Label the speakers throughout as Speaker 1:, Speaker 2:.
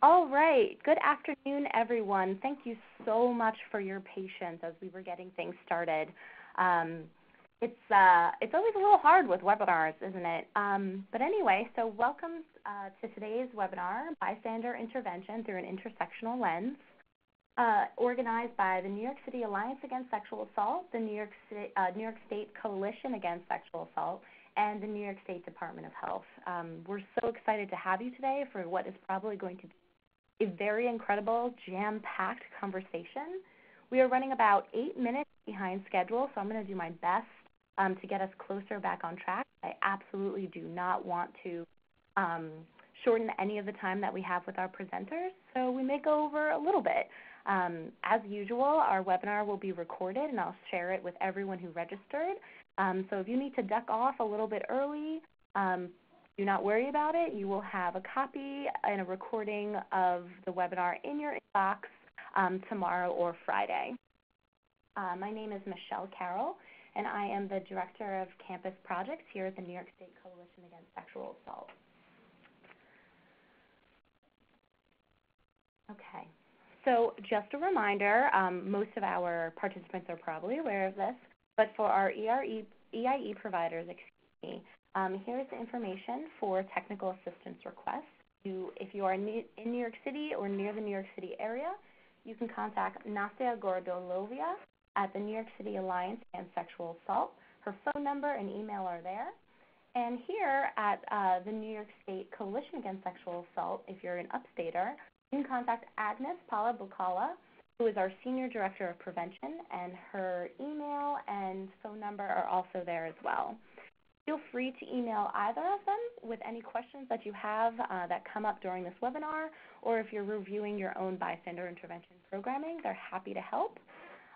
Speaker 1: All right. Good afternoon, everyone. Thank you so much for your patience as we were getting things started. It's always a little hard with webinars, isn't it? But anyway, so welcome to today's webinar, Bystander Intervention Through an Intersectional Lens, organized by the New York City Alliance Against Sexual Assault, the New York State Coalition Against Sexual Assault, and the New York State Department of Health. We're so excited to have you today for what is probably going to be a very incredible, jam-packed conversation. We are running about 8 minutes behind schedule, so I'm going to do my best to get us closer back on track. I absolutely do not want to shorten any of the time that we have with our presenters, so we may go over a little bit. As usual, our webinar will be recorded, and I'll share it with everyone who registered. So if you need to duck off a little bit early, do not worry about it. You will have a copy and a recording of the webinar in your inbox tomorrow or Friday. My name is Michelle Carroll, and I am the Director of Campus Projects here at the New York State Coalition Against Sexual Assault. Okay, so just a reminder, most of our participants are probably aware of this, but for our EIE providers, here's the information for technical assistance requests. If you are in New York City or near the New York City area, you can contact Nasia Gordolovia at the New York City Alliance Against Sexual Assault. Her phone number and email are there. And here at the New York State Coalition Against Sexual Assault, if you're an upstater, you can contact Agnes Palabukala, who is our Senior Director of Prevention, and her email and phone number are also there as well. Feel free to email either of them with any questions that you have that come up during this webinar, or if you're reviewing your own bystander intervention programming, they're happy to help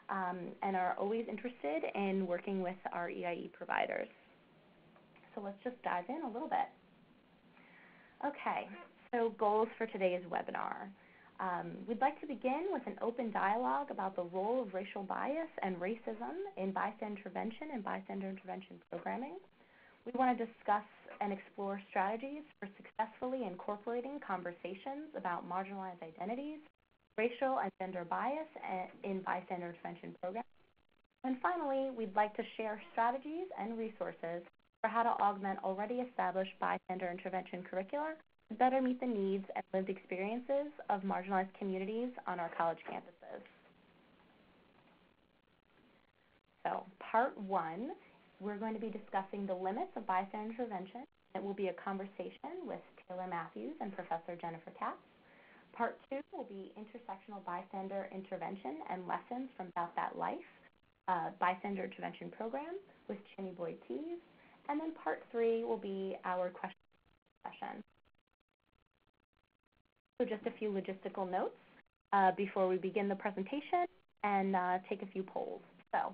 Speaker 1: and are always interested in working with our EIE providers. So let's just dive in a little bit. Okay, so goals for today's webinar. We'd like to begin with an open dialogue about the role of racial bias and racism in bystander intervention and bystander intervention programming. We want to discuss and explore strategies for successfully incorporating conversations about marginalized identities, racial and gender bias in bystander intervention programs. And finally, we'd like to share strategies and resources for how to augment already established bystander intervention curricula to better meet the needs and lived experiences of marginalized communities on our college campuses. So, part one, we're going to be discussing the limits of bystander intervention. It will be a conversation with Taylor Matthews and Professor Jennifer Katz. Part two will be Intersectional Bystander Intervention and Lessons from About That Life, Bystander Intervention Program with Chinny Boyd-Tees. And then part three will be our question session. So just a few logistical notes before we begin the presentation and take a few polls. So,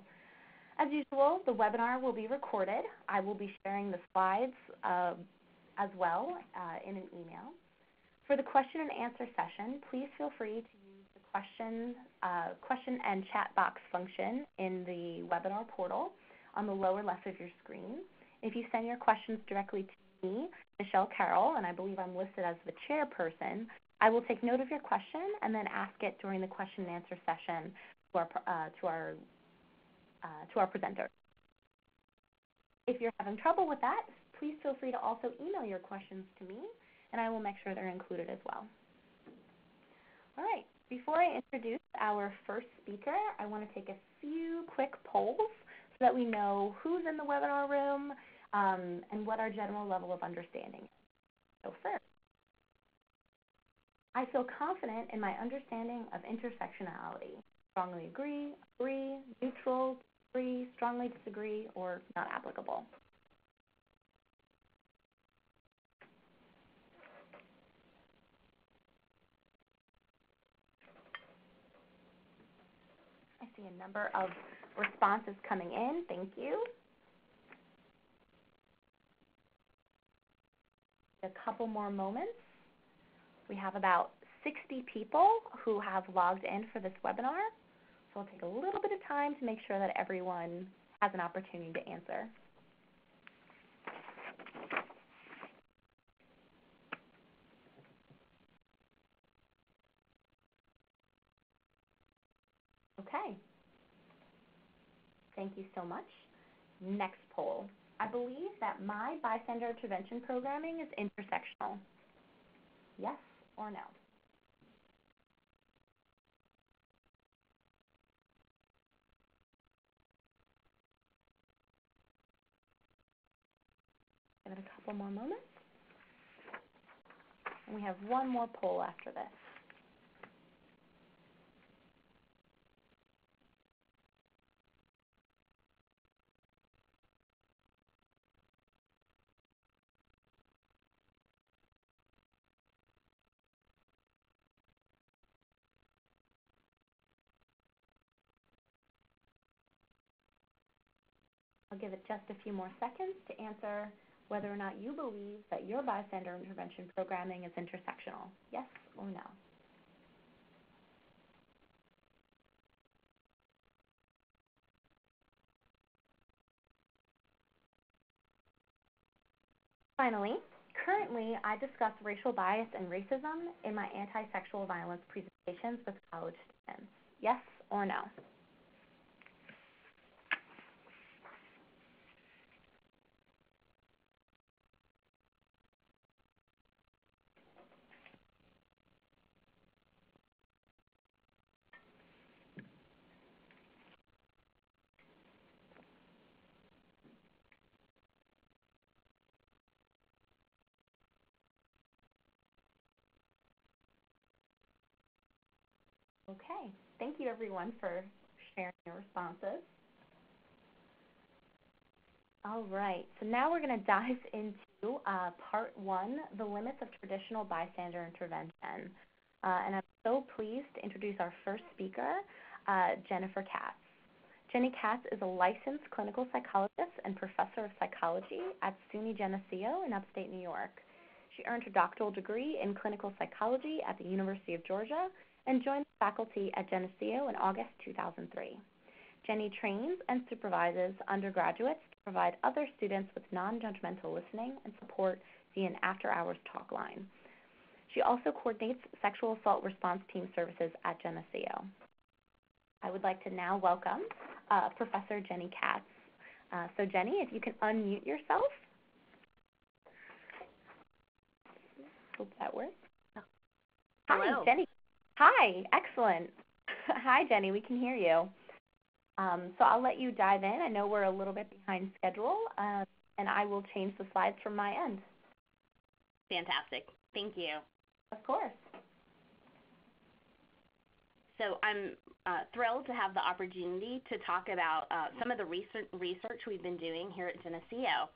Speaker 1: as usual, the webinar will be recorded. I will be sharing the slides as well in an email. For the question and answer session, please feel free to use the question and chat box function in the webinar portal on the lower left of your screen. If you send your questions directly to me, Michelle Carroll, and I believe I'm listed as the chairperson, I will take note of your question and then ask it during the question and answer session to our presenter. If you're having trouble with that, please feel free to also email your questions to me, and I will make sure they're included as well. All right, before I introduce our first speaker, I want to take a few quick polls so that we know who's in the webinar room and what our general level of understanding is. So first, I feel confident in my understanding of intersectionality. Strongly agree, neutral, agree, strongly disagree, or not applicable. I see a number of responses coming in. Thank you. A couple more moments. We have about 60 people who have logged in for this webinar. So I'll take a little bit of time to make sure that everyone has an opportunity to answer. Okay. Thank you so much. Next poll. I believe that my bystander intervention programming is intersectional. Yes or no? Give it a couple more moments. And we have one more poll after this. I'll give it just a few more seconds to answer whether or not you believe that your bystander intervention programming is intersectional. Yes or no? Finally, currently I discuss racial bias and racism in my anti-sexual violence presentations with college students. Yes or no? Okay, thank you everyone for sharing your responses. All right, so now we're going to dive into part one, the limits of traditional bystander intervention. And I'm so pleased to introduce our first speaker, Jennifer Katz. Jenny Katz is a licensed clinical psychologist and professor of psychology at SUNY Geneseo in upstate New York. She earned her doctoral degree in clinical psychology at the University of Georgia and joined the faculty at Geneseo in August 2003. Jenny trains and supervises undergraduates to provide other students with non-judgmental listening and support via an after-hours talk line. She also coordinates sexual assault response team services at Geneseo. I would like to now welcome Professor Jenny Katz. So Jenny, if you can unmute yourself. Hope that works.
Speaker 2: Hello.
Speaker 1: Hi, Jenny. Hi, excellent. Hi, Jenny, we can hear you. So I'll let you dive in. I know we're a little bit behind schedule, and I will change the slides from my end.
Speaker 2: Fantastic. Thank you.
Speaker 1: Of course.
Speaker 2: So I'm thrilled to have the opportunity to talk about some of the recent research we've been doing here at Geneseo.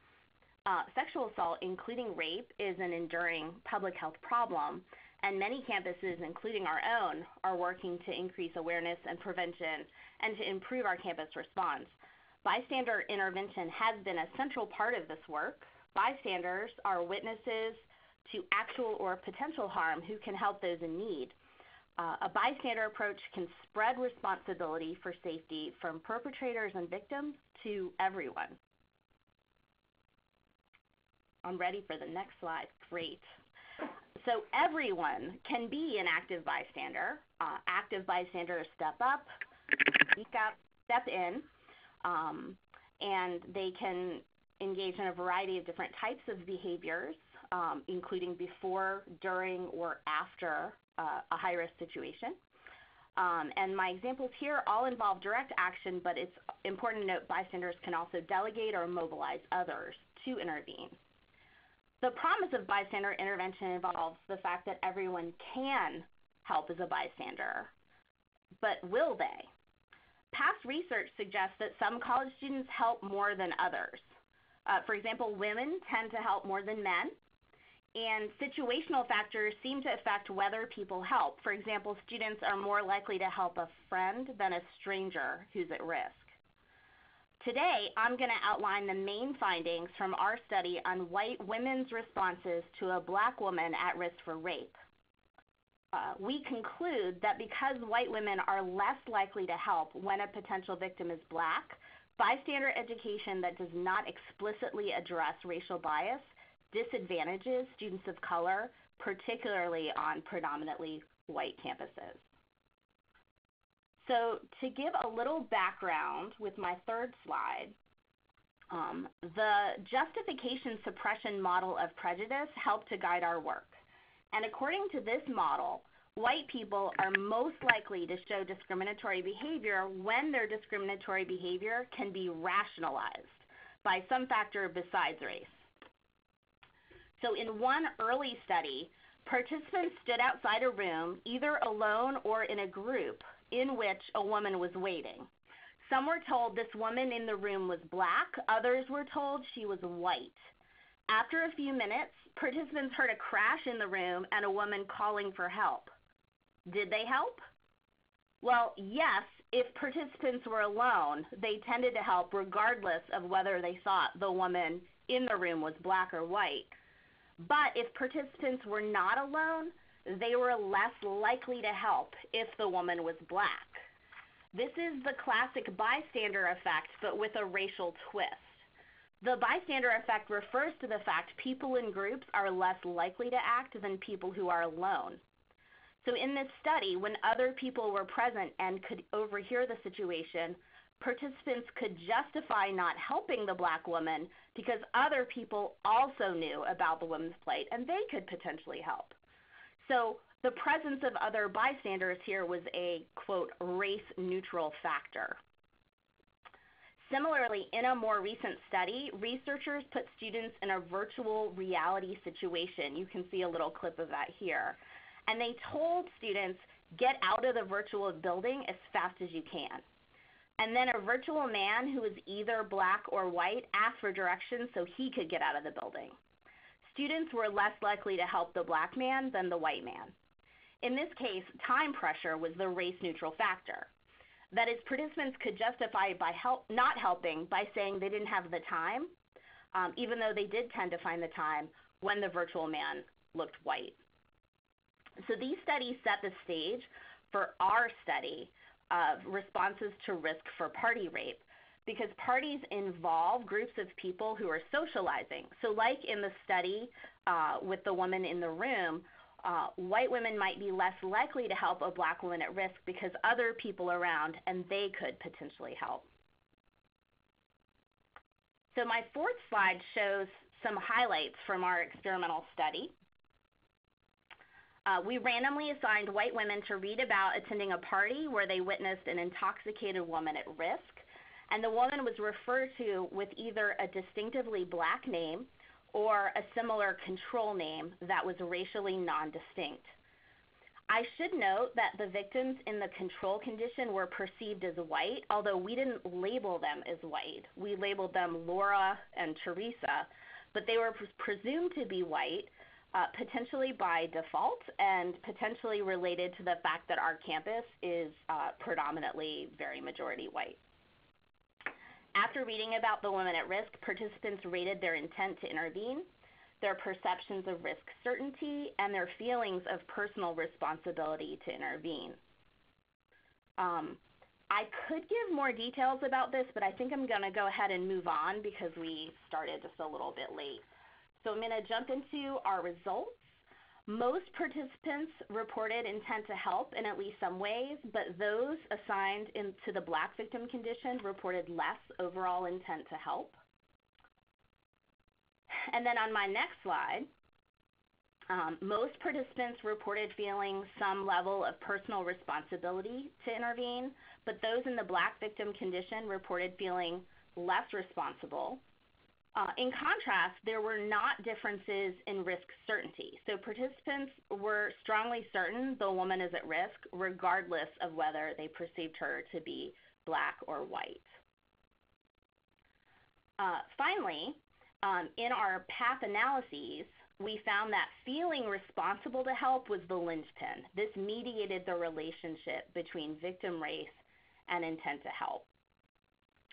Speaker 2: Sexual assault, including rape, is an enduring public health problem, and many campuses, including our own, are working to increase awareness and prevention and to improve our campus response. Bystander intervention has been a central part of this work. Bystanders are witnesses to actual or potential harm who can help those in need. A bystander approach can spread responsibility for safety from perpetrators and victims to everyone. I'm ready for the next slide. Great. So everyone can be an active bystander. Active bystanders step up, speak up, step in, and they can engage in a variety of different types of behaviors, including before, during, or after a high-risk situation. And my examples here all involve direct action, but it's important to note bystanders can also delegate or mobilize others to intervene. The promise of bystander intervention involves the fact that everyone can help as a bystander, but will they? Past research suggests that some college students help more than others. For example, women tend to help more than men, and situational factors seem to affect whether people help. For example, students are more likely to help a friend than a stranger who's at risk. Today, I'm going to outline the main findings from our study on white women's responses to a black woman at risk for rape. We conclude that because white women are less likely to help when a potential victim is black, bystander education that does not explicitly address racial bias disadvantages students of color, particularly on predominantly white campuses. So to give a little background with my third slide, the justification suppression model of prejudice helped to guide our work. And according to this model, white people are most likely to show discriminatory behavior when their discriminatory behavior can be rationalized by some factor besides race. So in one early study, participants stood outside a room, either alone or in a group, in which a woman was waiting. Some were told this woman in the room was black, others were told she was white. After a few minutes, participants heard a crash in the room and a woman calling for help. Did they help? Well, yes, if participants were alone, they tended to help regardless of whether they thought the woman in the room was black or white. But if participants were not alone, they were less likely to help if the woman was black. This is the classic bystander effect, but with a racial twist. The bystander effect refers to the fact people in groups are less likely to act than people who are alone. So in this study, when other people were present and could overhear the situation, participants could justify not helping the black woman because other people also knew about the woman's plight and they could potentially help. So the presence of other bystanders here was a, quote, race-neutral factor. Similarly, in a more recent study, researchers put students in a virtual reality situation. You can see a little clip of that here. And they told students, get out of the virtual building as fast as you can. And then a virtual man who was either black or white asked for directions so he could get out of the building. Students were less likely to help the black man than the white man. In this case, time pressure was the race-neutral factor. That is, participants could justify by not helping by saying they didn't have the time, even though they did tend to find the time when the virtual man looked white. So these studies set the stage for our study of responses to risk for party rape, because parties involve groups of people who are socializing. So like in the study with the woman in the room, white women might be less likely to help a black woman at risk because other people around and they could potentially help. So my fourth slide shows some highlights from our experimental study. We randomly assigned white women to read about attending a party where they witnessed an intoxicated woman at risk, and the woman was referred to with either a distinctively black name or a similar control name that was racially non-distinct. I should note that the victims in the control condition were perceived as white, although we didn't label them as white. We labeled them Laura and Teresa, but they were presumed to be white, potentially by default and potentially related to the fact that our campus is predominantly very majority white. After reading about the women at risk, participants rated their intent to intervene, their perceptions of risk certainty, and their feelings of personal responsibility to intervene. I could give more details about this, but I think I'm going to go ahead and move on because we started just a little bit late. So I'm going to jump into our results. Most participants reported intent to help in at least some ways, but those assigned to the black victim condition reported less overall intent to help. And then on my next slide, most participants reported feeling some level of personal responsibility to intervene, but those in the black victim condition reported feeling less responsible. In contrast, there were not differences in risk certainty. So participants were strongly certain the woman is at risk, regardless of whether they perceived her to be black or white. Finally, in our path analyses, we found that feeling responsible to help was the linchpin. This mediated the relationship between victim race and intent to help.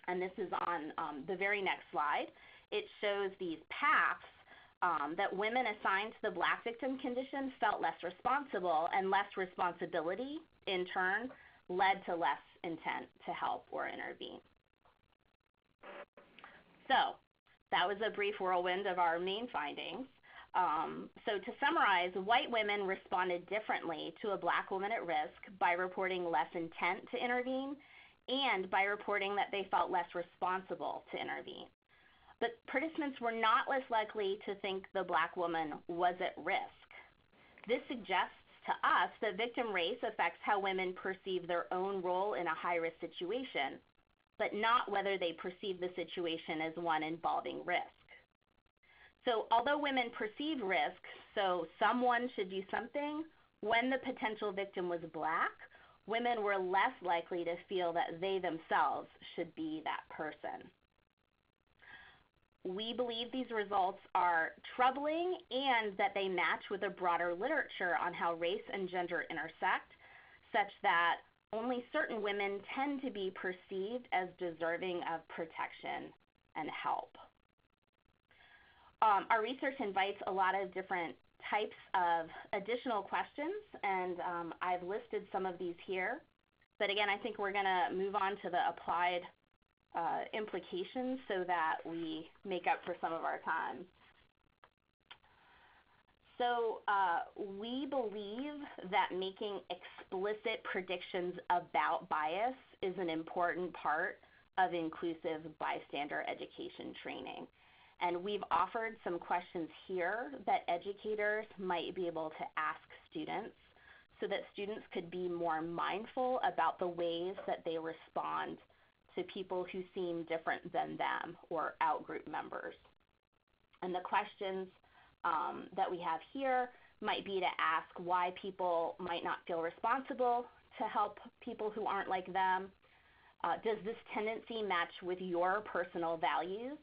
Speaker 2: And this is on the very next slide. It shows these paths that women assigned to the black victim condition felt less responsible, and less responsibility, in turn, led to less intent to help or intervene. So that was a brief whirlwind of our main findings. So to summarize, white women responded differently to a black woman at risk by reporting less intent to intervene and by reporting that they felt less responsible to intervene. But participants were not less likely to think the black woman was at risk. This suggests to us that victim race affects how women perceive their own role in a high-risk situation, but not whether they perceive the situation as one involving risk. So although women perceive risk, so someone should do something, when the potential victim was black, women were less likely to feel that they themselves should be that person. We believe these results are troubling and that they match with a broader literature on how race and gender intersect, such that only certain women tend to be perceived as deserving of protection and help. Our research invites a lot of different types of additional questions, and I've listed some of these here. But again, I think we're going to move on to the applied implications so that we make up for some of our time. So we believe that making explicit predictions about bias is an important part of inclusive bystander education training. And we've offered some questions here that educators might be able to ask students so that students could be more mindful about the ways that they respond to people who seem different than them or out-group members. And the questions that we have here might be to ask why people might not feel responsible to help people who aren't like them. Does this tendency match with your personal values?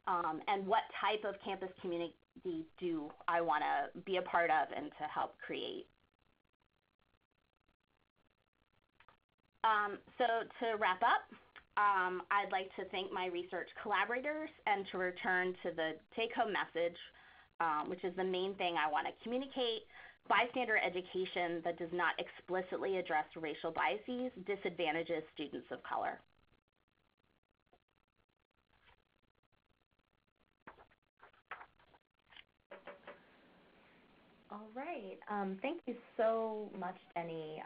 Speaker 2: And what type of campus community do I want to be a part of and to help create? So to wrap up, I'd like to thank my research collaborators and to return to the take-home message, which is the main thing I want to communicate. Bystander education that does not explicitly address racial biases disadvantages students of color.
Speaker 1: All right. Thank you so much, Jenny,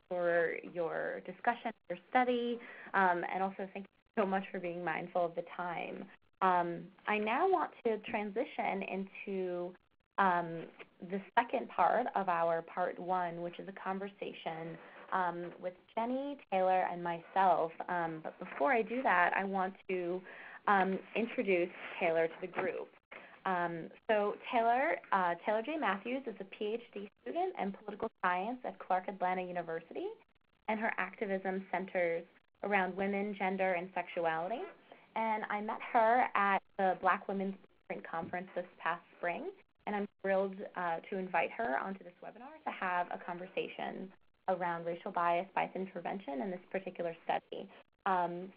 Speaker 1: for your discussion, your study, and also thank you so much for being mindful of the time. I now want to transition into the second part of our part one, which is a conversation with Jenny, Taylor, and myself. But before I do that, I want to introduce Taylor to the group. So Taylor J. Matthews is a PhD student in political science at Clark Atlanta University, and her activism centers around women, gender, and sexuality. And I met her at the Black Women's Blueprint Conference this past spring, and I'm thrilled to invite her onto this webinar to have a conversation around racial bias intervention in this particular study.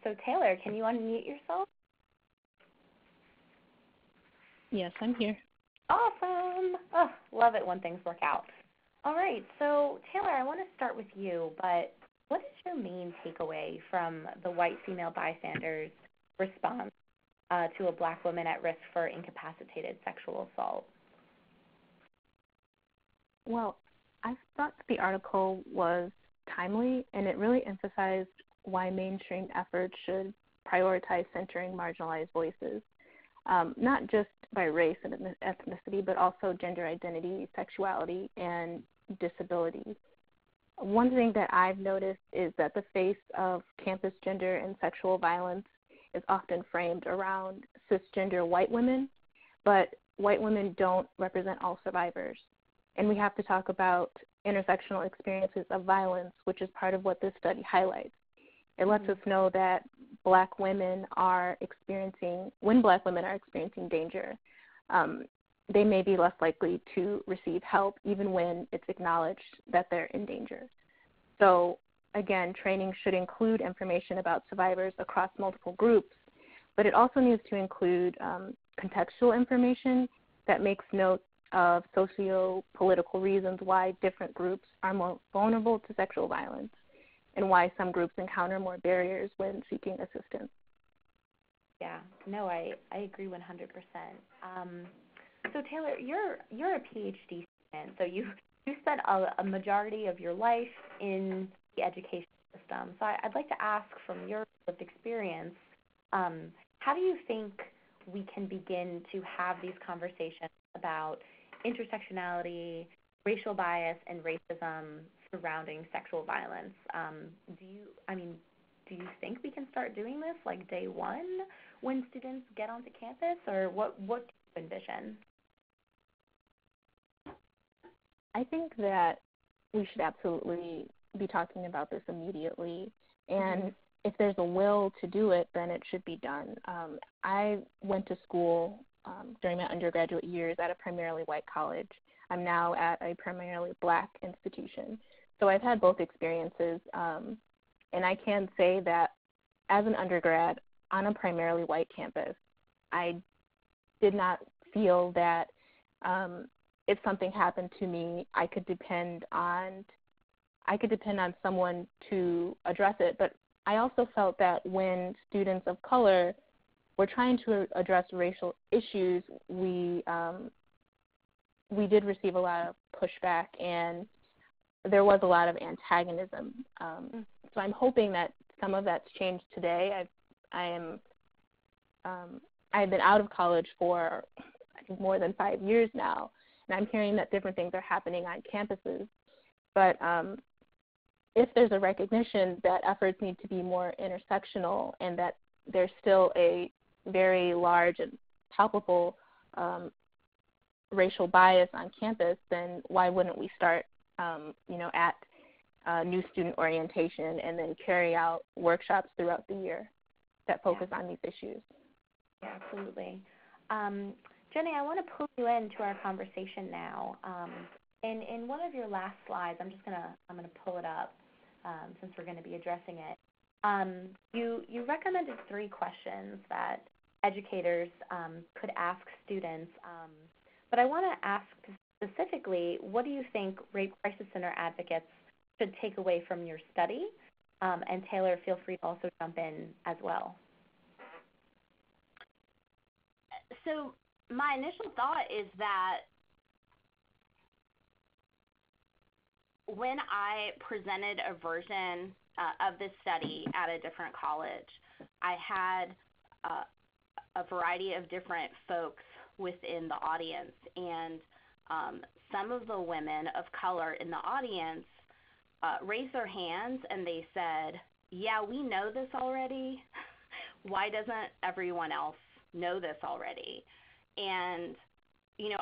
Speaker 1: So Taylor, can you unmute yourself?
Speaker 3: Yes, I'm here.
Speaker 1: Awesome. Oh, love it when things work out. All right, so Taylor, I want to start with you, but what is your main takeaway from the white female bystanders' response to a Black woman at risk for incapacitated sexual assault?
Speaker 3: Well, I thought the article was timely, and it really emphasized why mainstream efforts should prioritize centering marginalized voices, not just by race and ethnicity, but also gender identity, sexuality, and disability. One thing that I've noticed is that the face of campus gender and sexual violence is often framed around cisgender white women, but white women don't represent all survivors. And we have to talk about intersectional experiences of violence, which is part of what this study highlights. It lets us know that Black women are experiencing, when Black women are experiencing danger, they may be less likely to receive help even when it's acknowledged that they're in danger. So again, training should include information about survivors across multiple groups, but it also needs to include contextual information that makes note of socio-political reasons why different groups are more vulnerable to sexual violence and why some groups encounter more barriers when seeking assistance.
Speaker 1: Yeah, no, I agree 100%. So Taylor, you're a PhD student, so you spent a majority of your life in the education system. So I'd like to ask, from your lived experience, how do you think we can begin to have these conversations about intersectionality, racial bias, and racism surrounding sexual violence? Do you think we can start doing this like day one when students get onto campus, or what do you envision?
Speaker 3: I think that we should absolutely be talking about this immediately, and if there's a will to do it, then it should be done. I went to school during my undergraduate years at a primarily white college. I'm now at a primarily black institution. So I've had both experiences, and I can say that as an undergrad on a primarily white campus, I did not feel that if something happened to me, I could depend on someone to address it. But I also felt that when students of color were trying to address racial issues, we did receive a lot of pushback, and there was a lot of antagonism. So I'm hoping that some of that's changed today. I've been out of college for, I think, more than 5 years now, and I'm hearing that different things are happening on campuses. But if there's a recognition that efforts need to be more intersectional and that there's still a very large and palpable racial bias on campus, then why wouldn't we start, at new student orientation and then carry out workshops throughout the year that focus on these issues?
Speaker 1: Yeah, absolutely. Jenny, I want to pull you into our conversation now. In one of your last slides, I'm gonna pull it up since we're going to be addressing it. You recommended 3 questions that educators could ask students, but I want to ask specifically, what do you think Rape Crisis Center advocates should take away from your study? And Taylor, feel free to also jump in as well.
Speaker 2: So my initial thought is that when I presented a version of this study at a different college, I had a variety of different folks within the audience, and some of the women of color in the audience raised their hands and they said, yeah, we know this already. Why doesn't everyone else know this already? And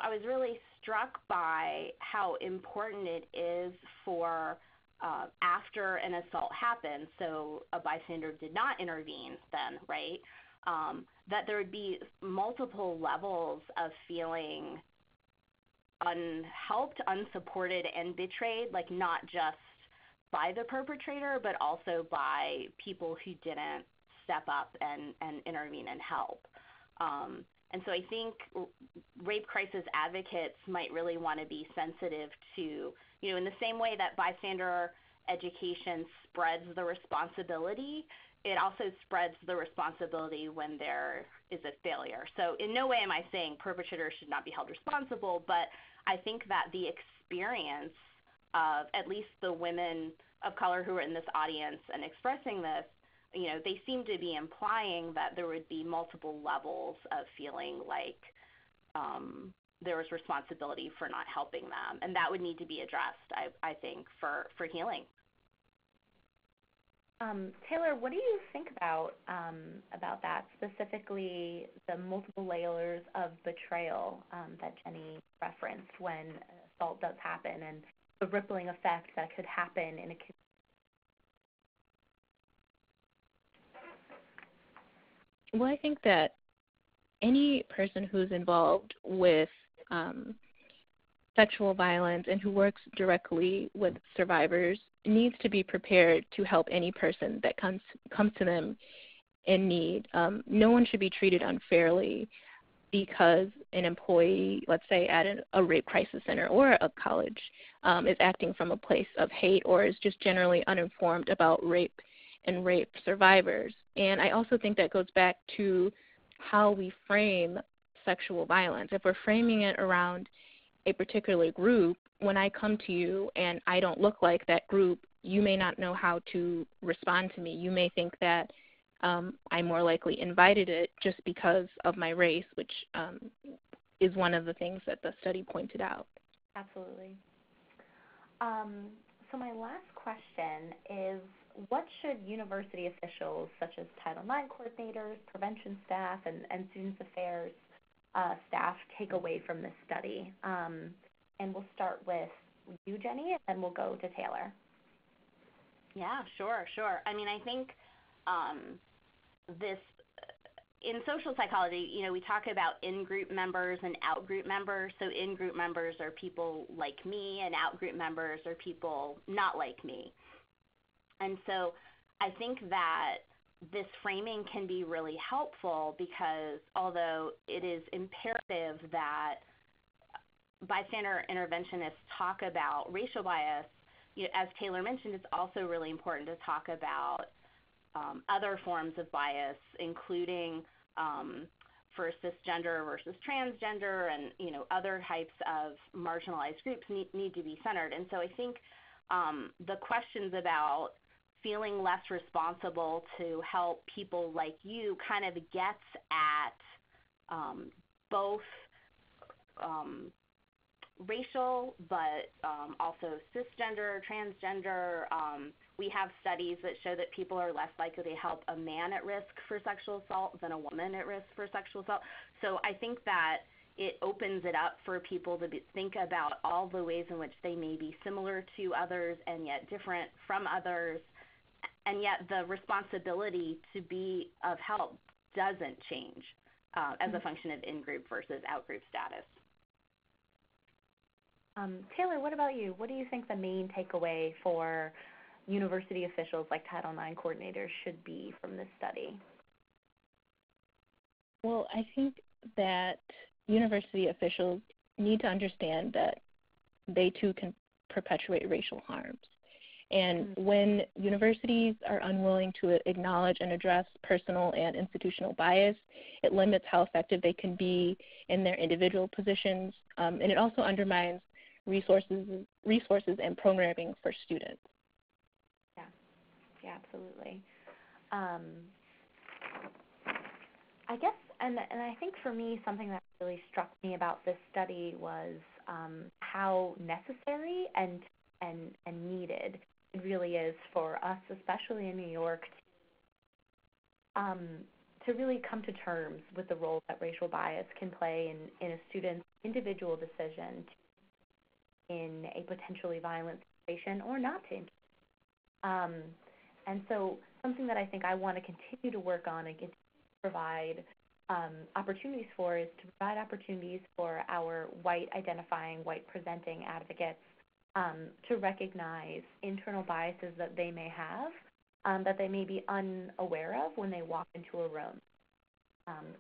Speaker 2: I was really struck by how important it is for after an assault happened, so a bystander did not intervene then, right, that there would be multiple levels of feeling unhelped, unsupported, and betrayed, like not just by the perpetrator, but also by people who didn't step up and intervene and help. And so I think rape crisis advocates might really want to be sensitive to, in the same way that bystander education spreads the responsibility, it also spreads the responsibility when there is a failure. So in no way am I saying perpetrators should not be held responsible, but I think that the experience of at least the women of color who are in this audience and expressing this, they seem to be implying that there would be multiple levels of feeling like there was responsibility for not helping them, and that would need to be addressed, I think, for healing.
Speaker 1: Taylor, what do you think about that, specifically the multiple layers of betrayal that Jenny referenced when assault does happen, and the rippling effect that could happen in a community?
Speaker 3: Well, I think that any person who's involved with sexual violence and who works directly with survivors needs to be prepared to help any person that comes to them in need. No one should be treated unfairly because an employee, let's say at a rape crisis center or a college, is acting from a place of hate or is just generally uninformed about rape and rape survivors. And I also think that goes back to how we frame sexual violence. If we're framing it around a particular group, when I come to you and I don't look like that group, you may not know how to respond to me. You may think that I more likely invited it just because of my race, which is one of the things that the study pointed out.
Speaker 1: Absolutely. So my last question is, what should university officials such as Title IX coordinators, prevention staff, and students affairs staff take away from this study? And we'll start with you, Jenny, and then we'll go to Taylor.
Speaker 2: Yeah, sure. I mean, I think this, in social psychology, we talk about in-group members and out-group members. So in-group members are people like me, and out-group members are people not like me. And so I think that this framing can be really helpful because although it is imperative that bystander interventionists talk about racial bias, as Taylor mentioned, it's also really important to talk about other forms of bias, including for cisgender versus transgender and other types of marginalized groups need to be centered. And so I think the questions about feeling less responsible to help people like you kind of gets at both racial, but also cisgender, transgender. We have studies that show that people are less likely to help a man at risk for sexual assault than a woman at risk for sexual assault. So I think that it opens it up for people to think about all the ways in which they may be similar to others and yet different from others, and yet the responsibility to be of help doesn't change as a function of in-group versus out-group status.
Speaker 1: Taylor, what about you? What do you think the main takeaway for university officials like Title IX coordinators should be from this study?
Speaker 3: Well, I think that university officials need to understand that they too can perpetuate racial harms. And when universities are unwilling to acknowledge and address personal and institutional bias, it limits how effective they can be in their individual positions, and it also undermines resources and programming for students.
Speaker 1: Yeah, absolutely. I guess, and I think for me, something that really struck me about this study was how necessary and needed it really is for us, especially in New York, to really come to terms with the role that racial bias can play in a student's individual decision in a potentially violent situation or not to. And so something that I think I want to continue to work on and continue to provide opportunities for is to provide opportunities for our white identifying, white presenting advocates to recognize internal biases that they may have, that they may be unaware of when they walk into a room.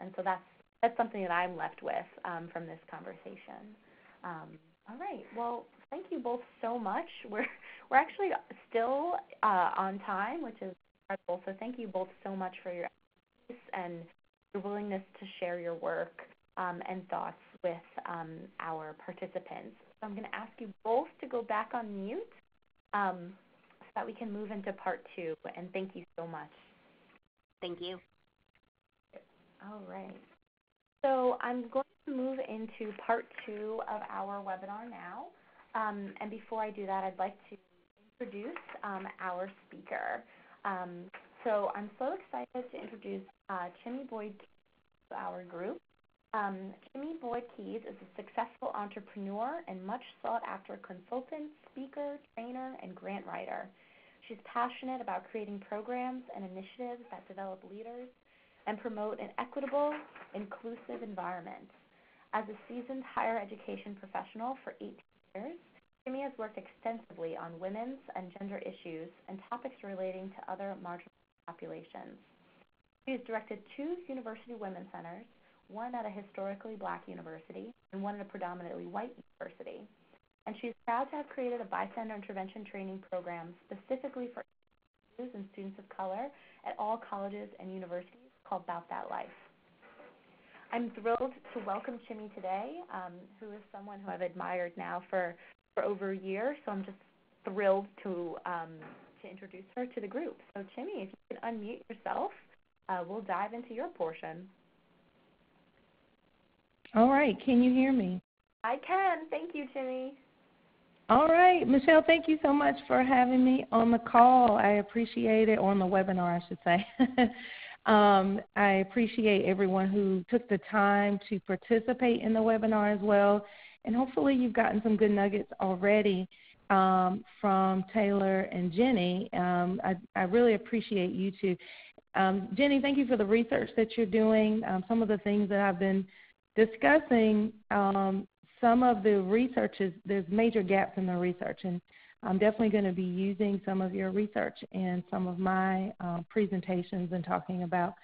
Speaker 1: And so that's something that I'm left with from this conversation. All right. Well, thank you both so much. We're actually still on time, which is incredible. So thank you both so much for your expertise and your willingness to share your work and thoughts with our participants. So I'm going to ask you both to go back on mute so that we can move into part 2. And thank you so much.
Speaker 2: Thank you.
Speaker 1: All right. So I'm going to move into part 2 of our webinar now. And before I do that, I'd like to introduce our speaker. So I'm so excited to introduce Chimmy Boyd to our group. Chimmy Boyd Keys is a successful entrepreneur and much sought-after consultant, speaker, trainer, and grant writer. She's passionate about creating programs and initiatives that develop leaders and promote an equitable, inclusive environment. As a seasoned higher education professional for 18 years, Chimmy has worked extensively on women's and gender issues and topics relating to other marginalized populations. She has directed 2 university women's centers, one at a historically black university and one at a predominantly white university. And she's proud to have created a bystander intervention training program specifically for youth and students of color at all colleges and universities called About That Life. I'm thrilled to welcome Chimmy today, who is someone who I've admired now for over a year. So I'm just thrilled to introduce her to the group. So Chimmy, if you can unmute yourself, we'll dive into your portion.
Speaker 4: All right. Can you hear me?
Speaker 1: I can. Thank you, Chimmy.
Speaker 4: All right. Michelle, thank you so much for having me on the call. I appreciate it, or on the webinar, I should say. I appreciate everyone who took the time to participate in the webinar as well. And hopefully you've gotten some good nuggets already from Taylor and Jenny. I really appreciate you two. Jenny, thank you for the research that you're doing. Some of the things that I've been discussing, some of the researches, there's major gaps in the research, and I'm definitely going to be using some of your research in some of my presentations and talking about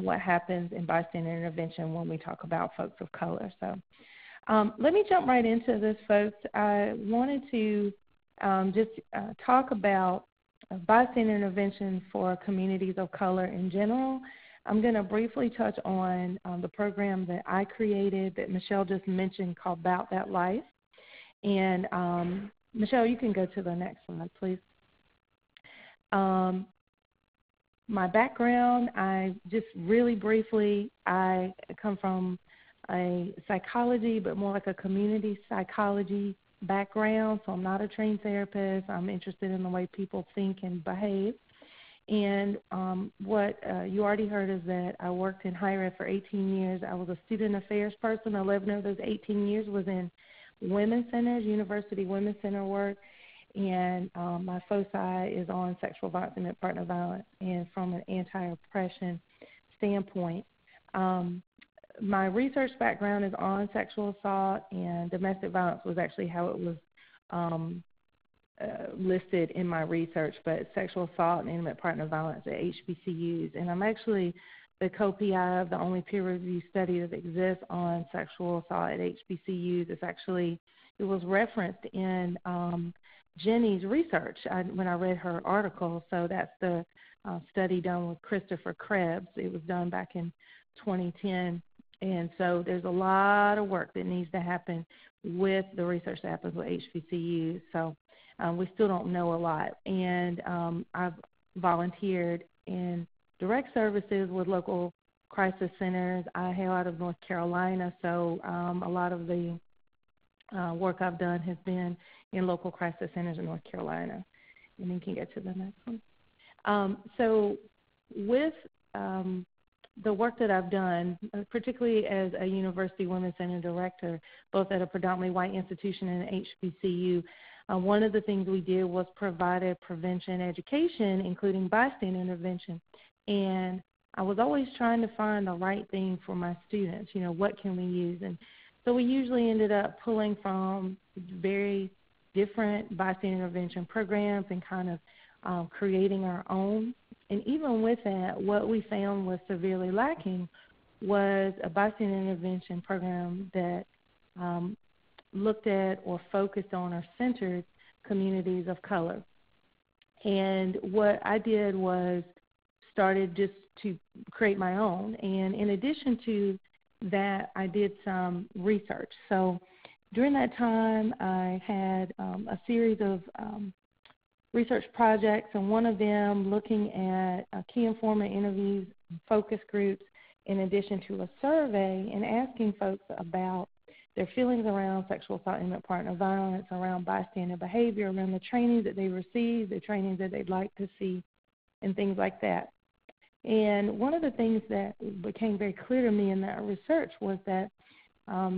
Speaker 4: what happens in bystander intervention when we talk about folks of color. So let me jump right into this, folks. I wanted to just talk about bystander intervention for communities of color in general. I'm going to briefly touch on the program that I created that Michelle just mentioned called About That Life. And Michelle, you can go to the next slide, please. My background, I just really briefly, I come from a psychology, but more like a community psychology background. So I'm not a trained therapist. I'm interested in the way people think and behave. And what you already heard is that I worked in higher ed for 18 years. I was a student affairs person. 11 of those 18 years was in women's centers, university women's center work. And my foci is on sexual violence and partner violence, and from an anti-oppression standpoint. My research background is on sexual assault, and domestic violence was actually how it was listed in my research, but sexual assault and intimate partner violence at HBCUs. And I'm actually the co-PI of the only peer-reviewed study that exists on sexual assault at HBCUs. It was referenced in Jenny's research when I read her article. So that's the study done with Christopher Krebs. It was done back in 2010. And so there's a lot of work that needs to happen with the research that happens with HBCUs. So we still don't know a lot. And I've volunteered in direct services with local crisis centers. I hail out of North Carolina, so a lot of the work I've done has been in local crisis centers in North Carolina. And you can get to the next one. So with the work that I've done, particularly as a University Women's Center director, both at a predominantly white institution and an HBCU, one of the things we did was provided prevention education, including bystander intervention. And I was always trying to find the right thing for my students. You know, what can we use? And so we usually ended up pulling from very different bystander intervention programs and kind of creating our own. And even with that, what we found was severely lacking was a bystander intervention program that looked at or focused on or centered communities of color. And what I did was started just to create my own. And in addition to that, I did some research. So during that time, I had a series of research projects, and one of them looking at key informant interviews, focus groups, in addition to a survey, and asking folks about their feelings around sexual assault, intimate partner violence, around bystander behavior, around the training that they received, the trainings that they'd like to see, and things like that. And one of the things that became very clear to me in that research was that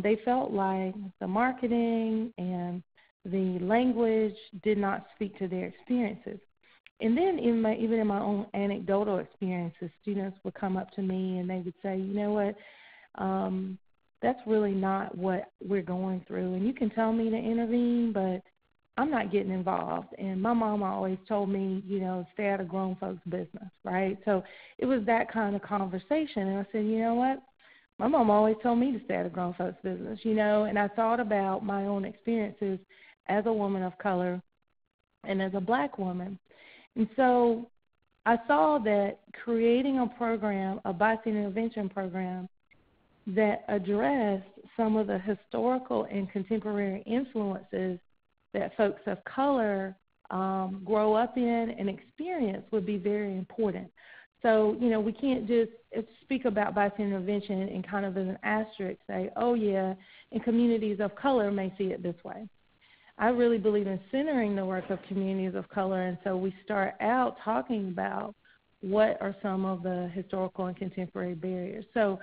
Speaker 4: they felt like the marketing and the language did not speak to their experiences. And then even in my own anecdotal experiences, students would come up to me and they would say, you know what, that's really not what we're going through. And you can tell me to intervene, but I'm not getting involved. And my mom always told me, you know, stay out of grown folks' business, right? So it was that kind of conversation. And I said, you know what? My mom always told me to stay out of grown folks' business, you know, and I thought about my own experiences as a woman of color and as a Black woman. And so I saw that creating a program, a bystander intervention program, that addressed some of the historical and contemporary influences that folks of color grow up in and experience would be very important. So, we can't just speak about bystander intervention and kind of as an asterisk say, oh, yeah, and communities of color may see it this way. I really believe in centering the work of communities of color, and so we start out talking about what are some of the historical and contemporary barriers. So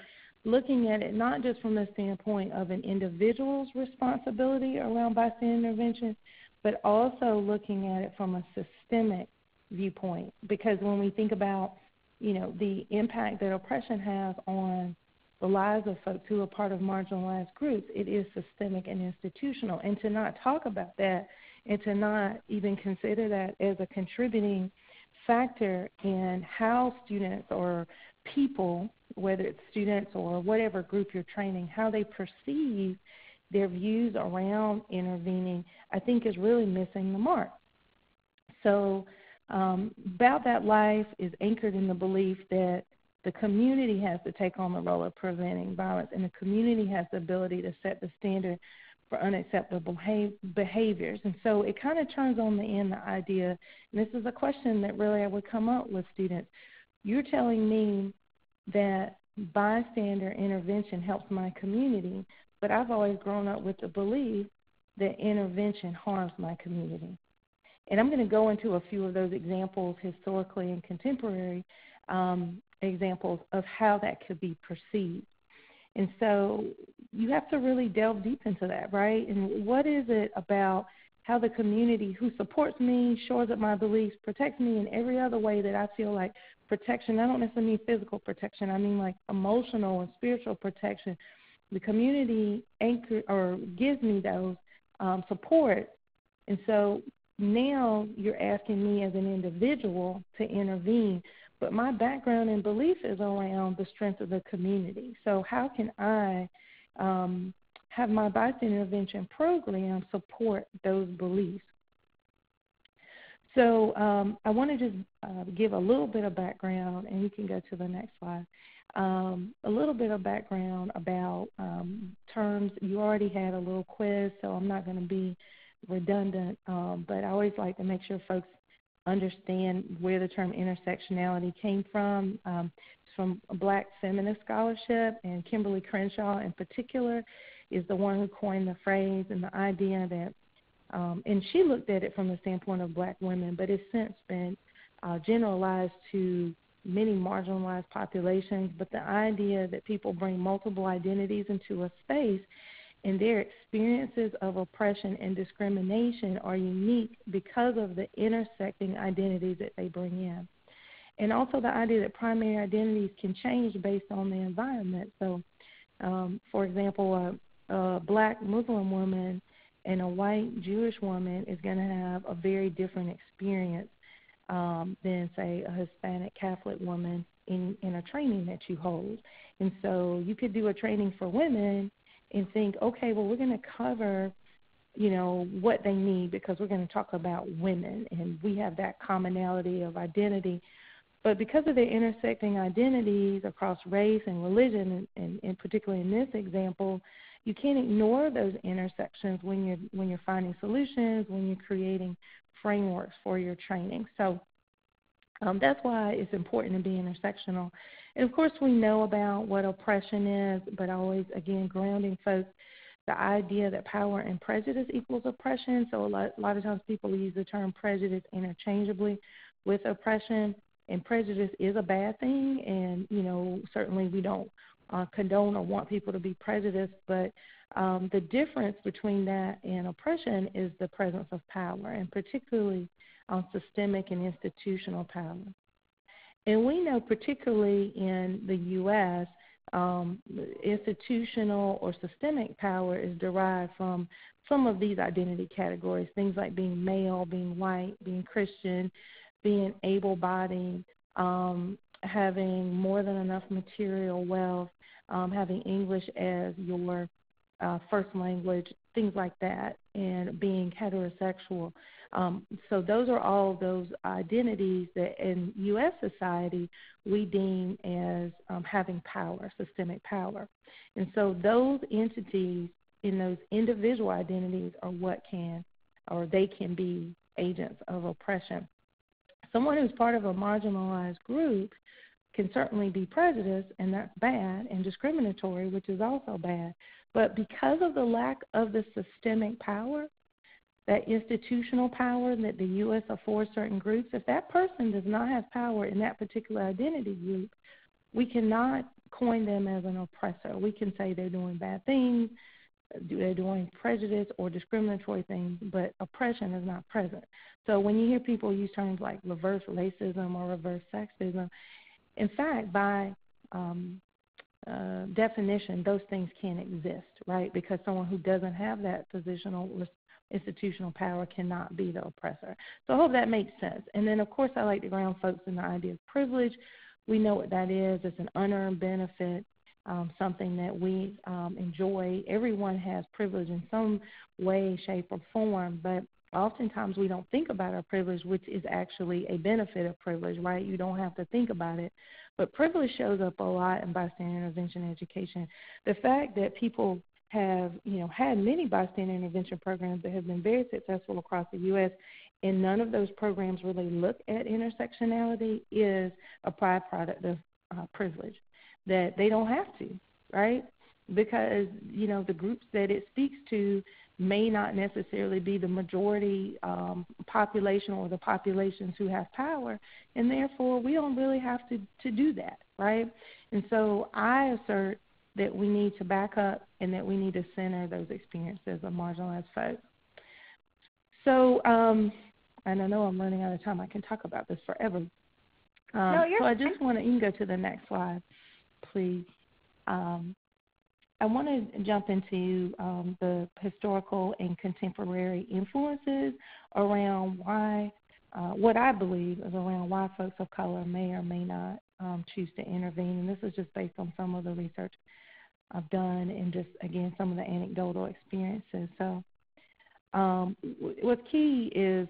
Speaker 4: looking at it not just from the standpoint of an individual's responsibility around bystander intervention, but also looking at it from a systemic viewpoint. Because when we think about, the impact that oppression has on the lives of folks who are part of marginalized groups, it is systemic and institutional. And to not talk about that and to not even consider that as a contributing factor in how students or people, whether it's students or whatever group you're training, how they perceive their views around intervening, I think is really missing the mark. So About That Life is anchored in the belief that the community has to take on the role of preventing violence, and the community has the ability to set the standard for unacceptable behaviors. And so it kind of turns on the end the idea, and this is a question that really I would come up with students. You're telling me that bystander intervention helps my community, but I've always grown up with the belief that intervention harms my community. And I'm going to go into a few of those examples, historically and contemporary examples of how that could be perceived. And so you have to really delve deep into that, right? And what is it about how the community who supports me, shores up my beliefs, protects me in every other way that I feel like protection? I don't necessarily mean physical protection. I mean like emotional and spiritual protection. The community anchor or gives me those support. And so now you're asking me as an individual to intervene, but my background and belief is around the strength of the community. So how can I have my bystander intervention program support those beliefs? So I want to just give a little bit of background, and you can go to the next slide. A little bit of background about terms. You already had a little quiz, so I'm not going to be redundant, but I always like to make sure folks understand where the term intersectionality came from. It's from Black feminist scholarship, and Kimberly Crenshaw in particular is the one who coined the phrase and the idea that, and she looked at it from the standpoint of Black women, but it's since been generalized to many marginalized populations. But the idea that people bring multiple identities into a space and their experiences of oppression and discrimination are unique because of the intersecting identities that they bring in. And also the idea that primary identities can change based on the environment. So, for example, a Black Muslim woman and a white Jewish woman is going to have a very different experience than, say, a Hispanic Catholic woman in a training that you hold. And so you could do a training for women and think, okay, well, we're going to cover, what they need because we're going to talk about women, and we have that commonality of identity. But because of their intersecting identities across race and religion, and particularly in this example, you can't ignore those intersections when you're finding solutions, when you're creating frameworks for your training. So that's why it's important to be intersectional. And, of course, we know about what oppression is, but always, again, grounding folks, the idea that power and prejudice equals oppression. So a lot of times people use the term prejudice interchangeably with oppression, and prejudice is a bad thing. And, certainly we don't condone or want people to be prejudiced, but the difference between that and oppression is the presence of power, and particularly systemic and institutional power. And we know particularly in the U.S., institutional or systemic power is derived from some of these identity categories, things like being male, being white, being Christian, being able-bodied, having more than enough material wealth, having English as your first language, things like that, and being heterosexual. So those are all those identities that in U.S. society we deem as having power, systemic power. And so those entities in those individual identities are what can, or they can be agents of oppression. Someone who's part of a marginalized group can certainly be prejudiced, and that's bad, and discriminatory, which is also bad. But because of the lack of the systemic power, that institutional power that the U.S. affords certain groups, if that person does not have power in that particular identity group, we cannot coin them as an oppressor. We can say they're doing bad things, they're doing prejudice or discriminatory things, but oppression is not present. So when you hear people use terms like reverse racism or reverse sexism, in fact, by definition, those things can't exist, right? Because someone who doesn't have that positional institutional power cannot be the oppressor. So I hope that makes sense. And then, of course, I like to ground folks in the idea of privilege. We know what that is. It's an unearned benefit, something that we enjoy. Everyone has privilege in some way, shape, or form, but oftentimes we don't think about our privilege, which is actually a benefit of privilege, right? You don't have to think about it. But privilege shows up a lot in bystander intervention education. The fact that people have, had many bystander intervention programs that have been very successful across the U.S., and none of those programs really look at intersectionality is a byproduct of privilege, that they don't have to, right? Because, the groups that it speaks to may not necessarily be the majority population or the populations who have power, and therefore we don't really have to do that, right? And so I assert that we need to back up and that we need to center those experiences of marginalized folks. So, and I know I'm running out of time. I can talk about this forever.
Speaker 1: No,
Speaker 4: so I just want to, you can go to the next slide, please. I want to jump into the historical and contemporary influences around why, what I believe is around why folks of color may or may not choose to intervene. And this is just based on some of the research I've done and just, again, some of the anecdotal experiences. So what's key is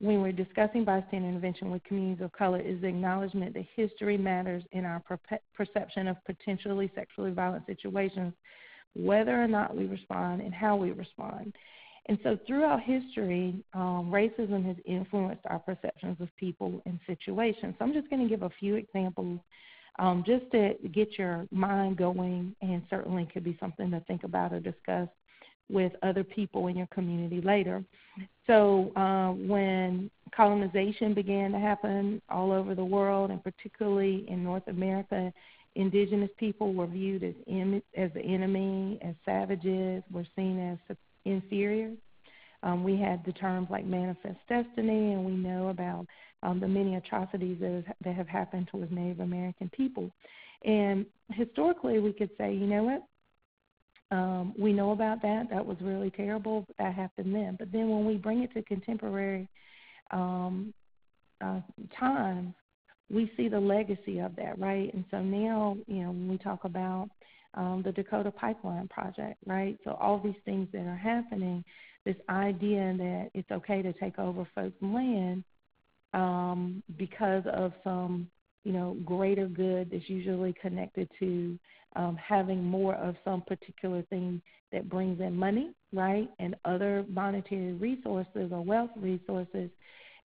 Speaker 4: when we're discussing bystander intervention with communities of color is the acknowledgement that history matters in our perception of potentially sexually violent situations, whether or not we respond and how we respond. And so throughout history, racism has influenced our perceptions of people and situations. So I'm just going to give a few examples just to get your mind going, and certainly could be something to think about or discuss with other people in your community later. So when colonization began to happen all over the world, and particularly in North America, indigenous people were viewed as the enemy, as savages, were seen as inferior. We had the terms like manifest destiny, and we know about the many atrocities that have happened towards Native American people. And historically, we could say, you know what? We know about that. That was really terrible, but that happened then. But then when we bring it to contemporary times, we see the legacy of that, right? And so now, when we talk about the Dakota Pipeline Project, right? So all these things that are happening, this idea that it's okay to take over folks' land because of some, greater good that's usually connected to having more of some particular thing that brings in money, right, and other monetary resources or wealth resources,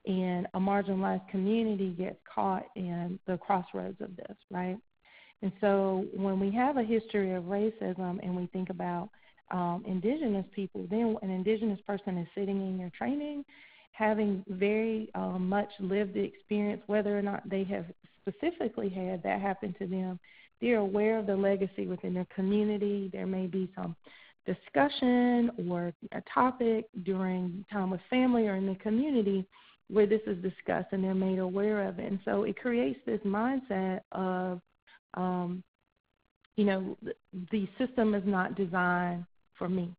Speaker 4: and a marginalized community gets caught in the crossroads of this, right? And so when we have a history of racism and we think about indigenous people, then an indigenous person is sitting in your training, having very much lived the experience, whether or not they have specifically had that happen to them. They're aware of the legacy within their community. There may be some discussion or a topic during time with family or in the community where this is discussed and they're made aware of it. And so it creates this mindset of, the system is not designed for me.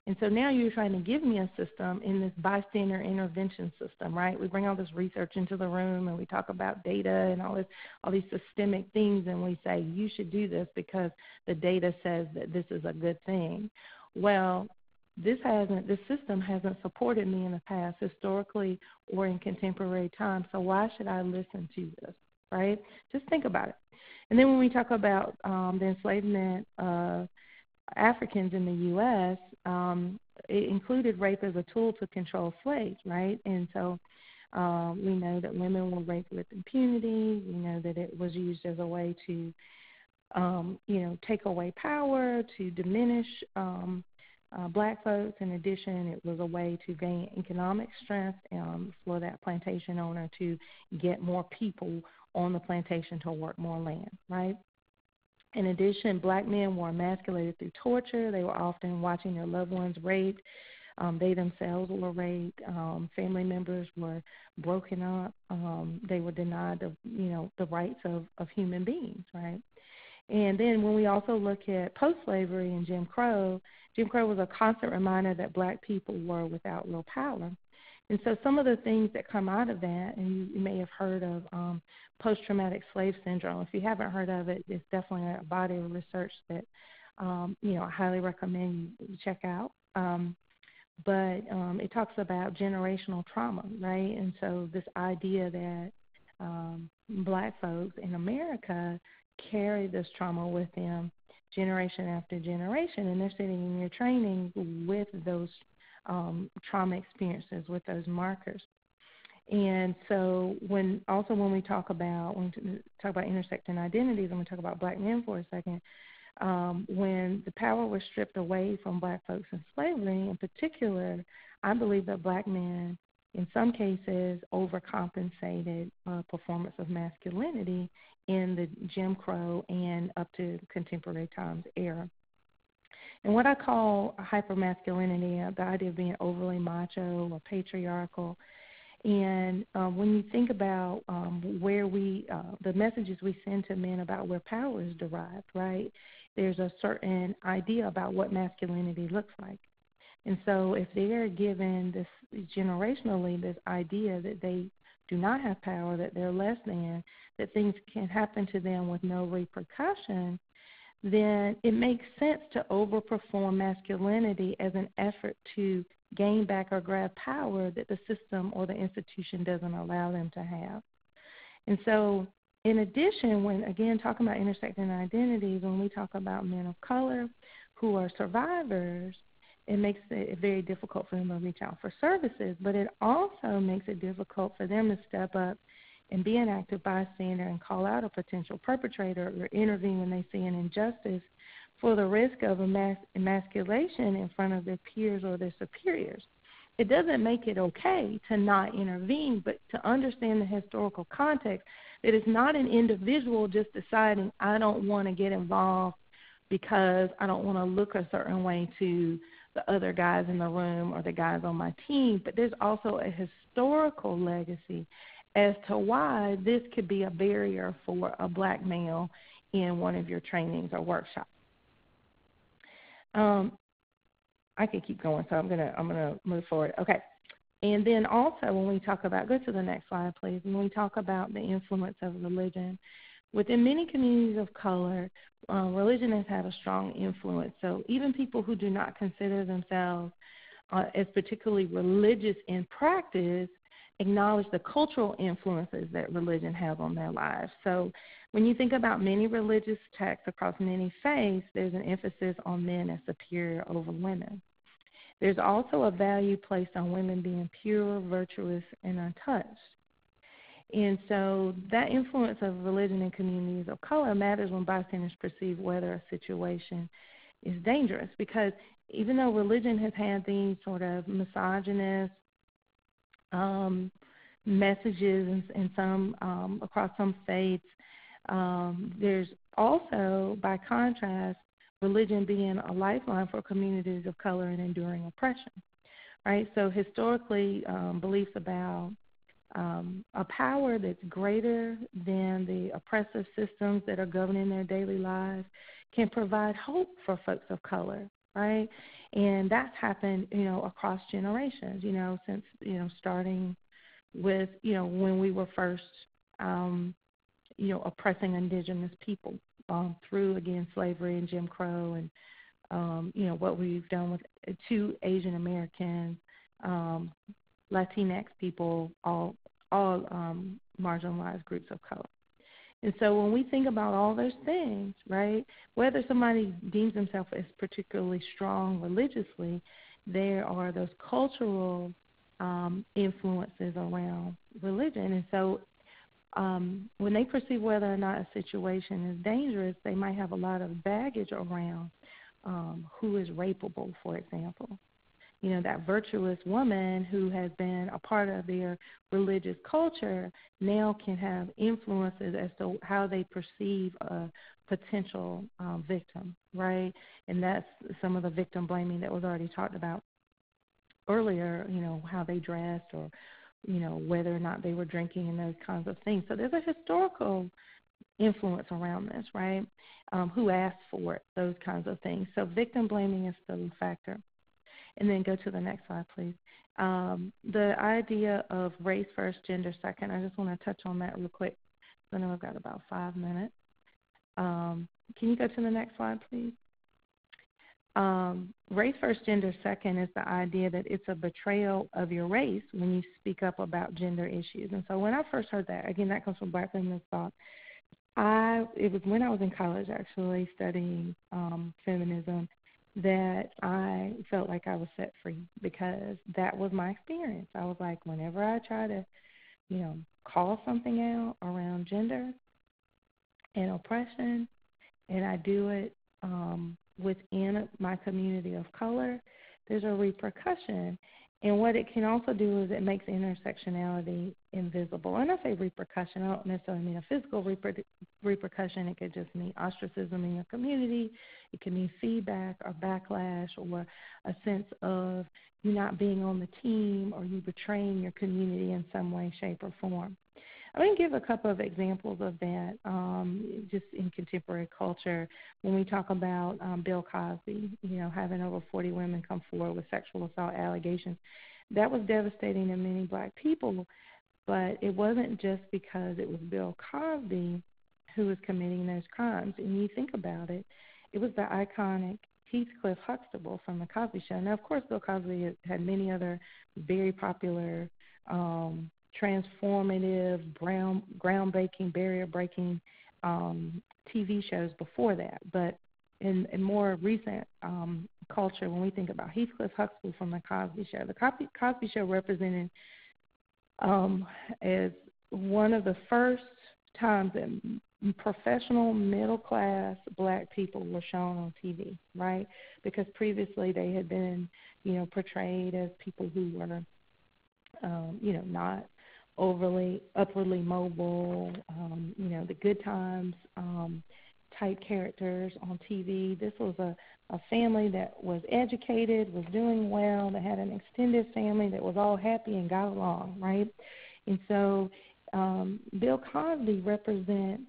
Speaker 4: And so now you're trying to give me a system in this bystander intervention system, right? We bring all this research into the room and we talk about data and all these systemic things, and we say you should do this because the data says that this is a good thing. well, this system hasn't supported me in the past, historically or in contemporary times, so why should I listen to this, right? Just think about it. And then when we talk about the enslavement of Africans in the U.S., it included rape as a tool to control slaves, right? And so we know that women were raped with impunity. We know that it was used as a way to, take away power, to diminish black folks. In addition, it was a way to gain economic strength for that plantation owner to get more people on the plantation to work more land, right? In addition, black men were emasculated through torture. They were often watching their loved ones raped. They themselves were raped. Family members were broken up. They were denied the rights of human beings, right? And then when we also look at post-slavery and Jim Crow was a constant reminder that black people were without real power. And so some of the things that come out of that, and you may have heard of post-traumatic slave syndrome. If you haven't heard of it, it's definitely a body of research that, I highly recommend you check out. But it talks about generational trauma, right? And so this idea that black folks in America carry this trauma with them generation after generation, and they're sitting in your training with those trauma experiences, with those markers. And so when we talk about intersecting identities, and we talk about black men for a second, when the power was stripped away from black folks in slavery in particular, I believe that black men in some cases overcompensated performance of masculinity in the Jim Crow and up to contemporary times era. And what I call hypermasculinity, the idea of being overly macho or patriarchal. And when you think about where the messages we send to men about where power is derived, right, there's a certain idea about what masculinity looks like. And so if they are given this generationally, this idea that they do not have power, that they're less than, that things can happen to them with no repercussion, then it makes sense to overperform masculinity as an effort to gain back or grab power that the system or the institution doesn't allow them to have. And so in addition, when, again, talking about intersecting identities, when we talk about men of color who are survivors, it makes it very difficult for them to reach out for services, but it also makes it difficult for them to step up and be an active bystander and call out a potential perpetrator or intervene when they see an injustice for the risk of emasculation in front of their peers or their superiors. It doesn't make it okay to not intervene, but to understand the historical context, that it's not an individual just deciding, I don't want to get involved because I don't want to look a certain way to the other guys in the room or the guys on my team, but there's also a historical legacy as to why this could be a barrier for a black male in one of your trainings or workshops. I could keep going, so I'm gonna move forward. Okay. And then also when we talk about, go to the next slide, please, when we talk about the influence of religion, within many communities of color, religion has had a strong influence. So even people who do not consider themselves as particularly religious in practice acknowledge the cultural influences that religion has on their lives. So when you think about many religious texts across many faiths, there's an emphasis on men as superior over women. There's also a value placed on women being pure, virtuous, and untouched. And so that influence of religion in communities of color matters when bystanders perceive whether a situation is dangerous, because even though religion has had these sort of misogynist messages in some across some faiths, there's also, by contrast, religion being a lifeline for communities of color and enduring oppression, right? So historically, beliefs about a power that's greater than the oppressive systems that are governing their daily lives can provide hope for folks of color, right? And that's happened, across generations, since, starting with, when we were first, oppressing indigenous people through, again, slavery and Jim Crow and what we've done with 2 Asian Americans, Latinx people, all marginalized groups of color. And so when we think about all those things, right, whether somebody deems themselves as particularly strong religiously, there are those cultural influences around religion. And so when they perceive whether or not a situation is dangerous, they might have a lot of baggage around who is rapeable, for example. That virtuous woman who has been a part of their religious culture now can have influences as to how they perceive a potential victim, right? And that's some of the victim blaming that was already talked about earlier, how they dressed or, whether or not they were drinking and those kinds of things. So there's a historical influence around this, right? Who asked for it, those kinds of things. So victim blaming is still a factor. And then go to the next slide, please. The idea of race first, gender second, I just want to touch on that real quick. I know I've got about 5 minutes. Can you go to the next slide, please? Race first, gender second is the idea that it's a betrayal of your race when you speak up about gender issues. And so when I first heard that, again, that comes from Black feminist thought. It was when I was in college, actually, studying feminism, that I felt like I was set free, because that was my experience. I was like, whenever I try to, call something out around gender and oppression, and I do it within my community of color, there's a repercussion. And what it can also do is it makes intersectionality invisible. And I say repercussion, I don't necessarily mean a physical repercussion. It could just mean ostracism in your community. It can mean feedback or backlash, or a sense of you not being on the team, or you betraying your community in some way, shape, or form. I'm going to give a couple of examples of that just in contemporary culture. When we talk about Bill Cosby, having over 40 women come forward with sexual assault allegations, that was devastating to many Black people, but it wasn't just because it was Bill Cosby who was committing those crimes. And you think about it, it was the iconic Heathcliff Huxtable from The Cosby Show. Now, of course, Bill Cosby had many other very popular transformative, groundbreaking, barrier-breaking TV shows before that. But in more recent culture, when we think about Heathcliff Huxtable from The Cosby Show, The Cosby Show represented as one of the first times that professional, middle-class Black people were shown on TV, right? Because previously they had been, portrayed as people who were, not overly, upwardly mobile, the good times type characters on TV. This was a family that was educated, was doing well, that had an extended family that was all happy and got along, right? And so Bill Cosby represents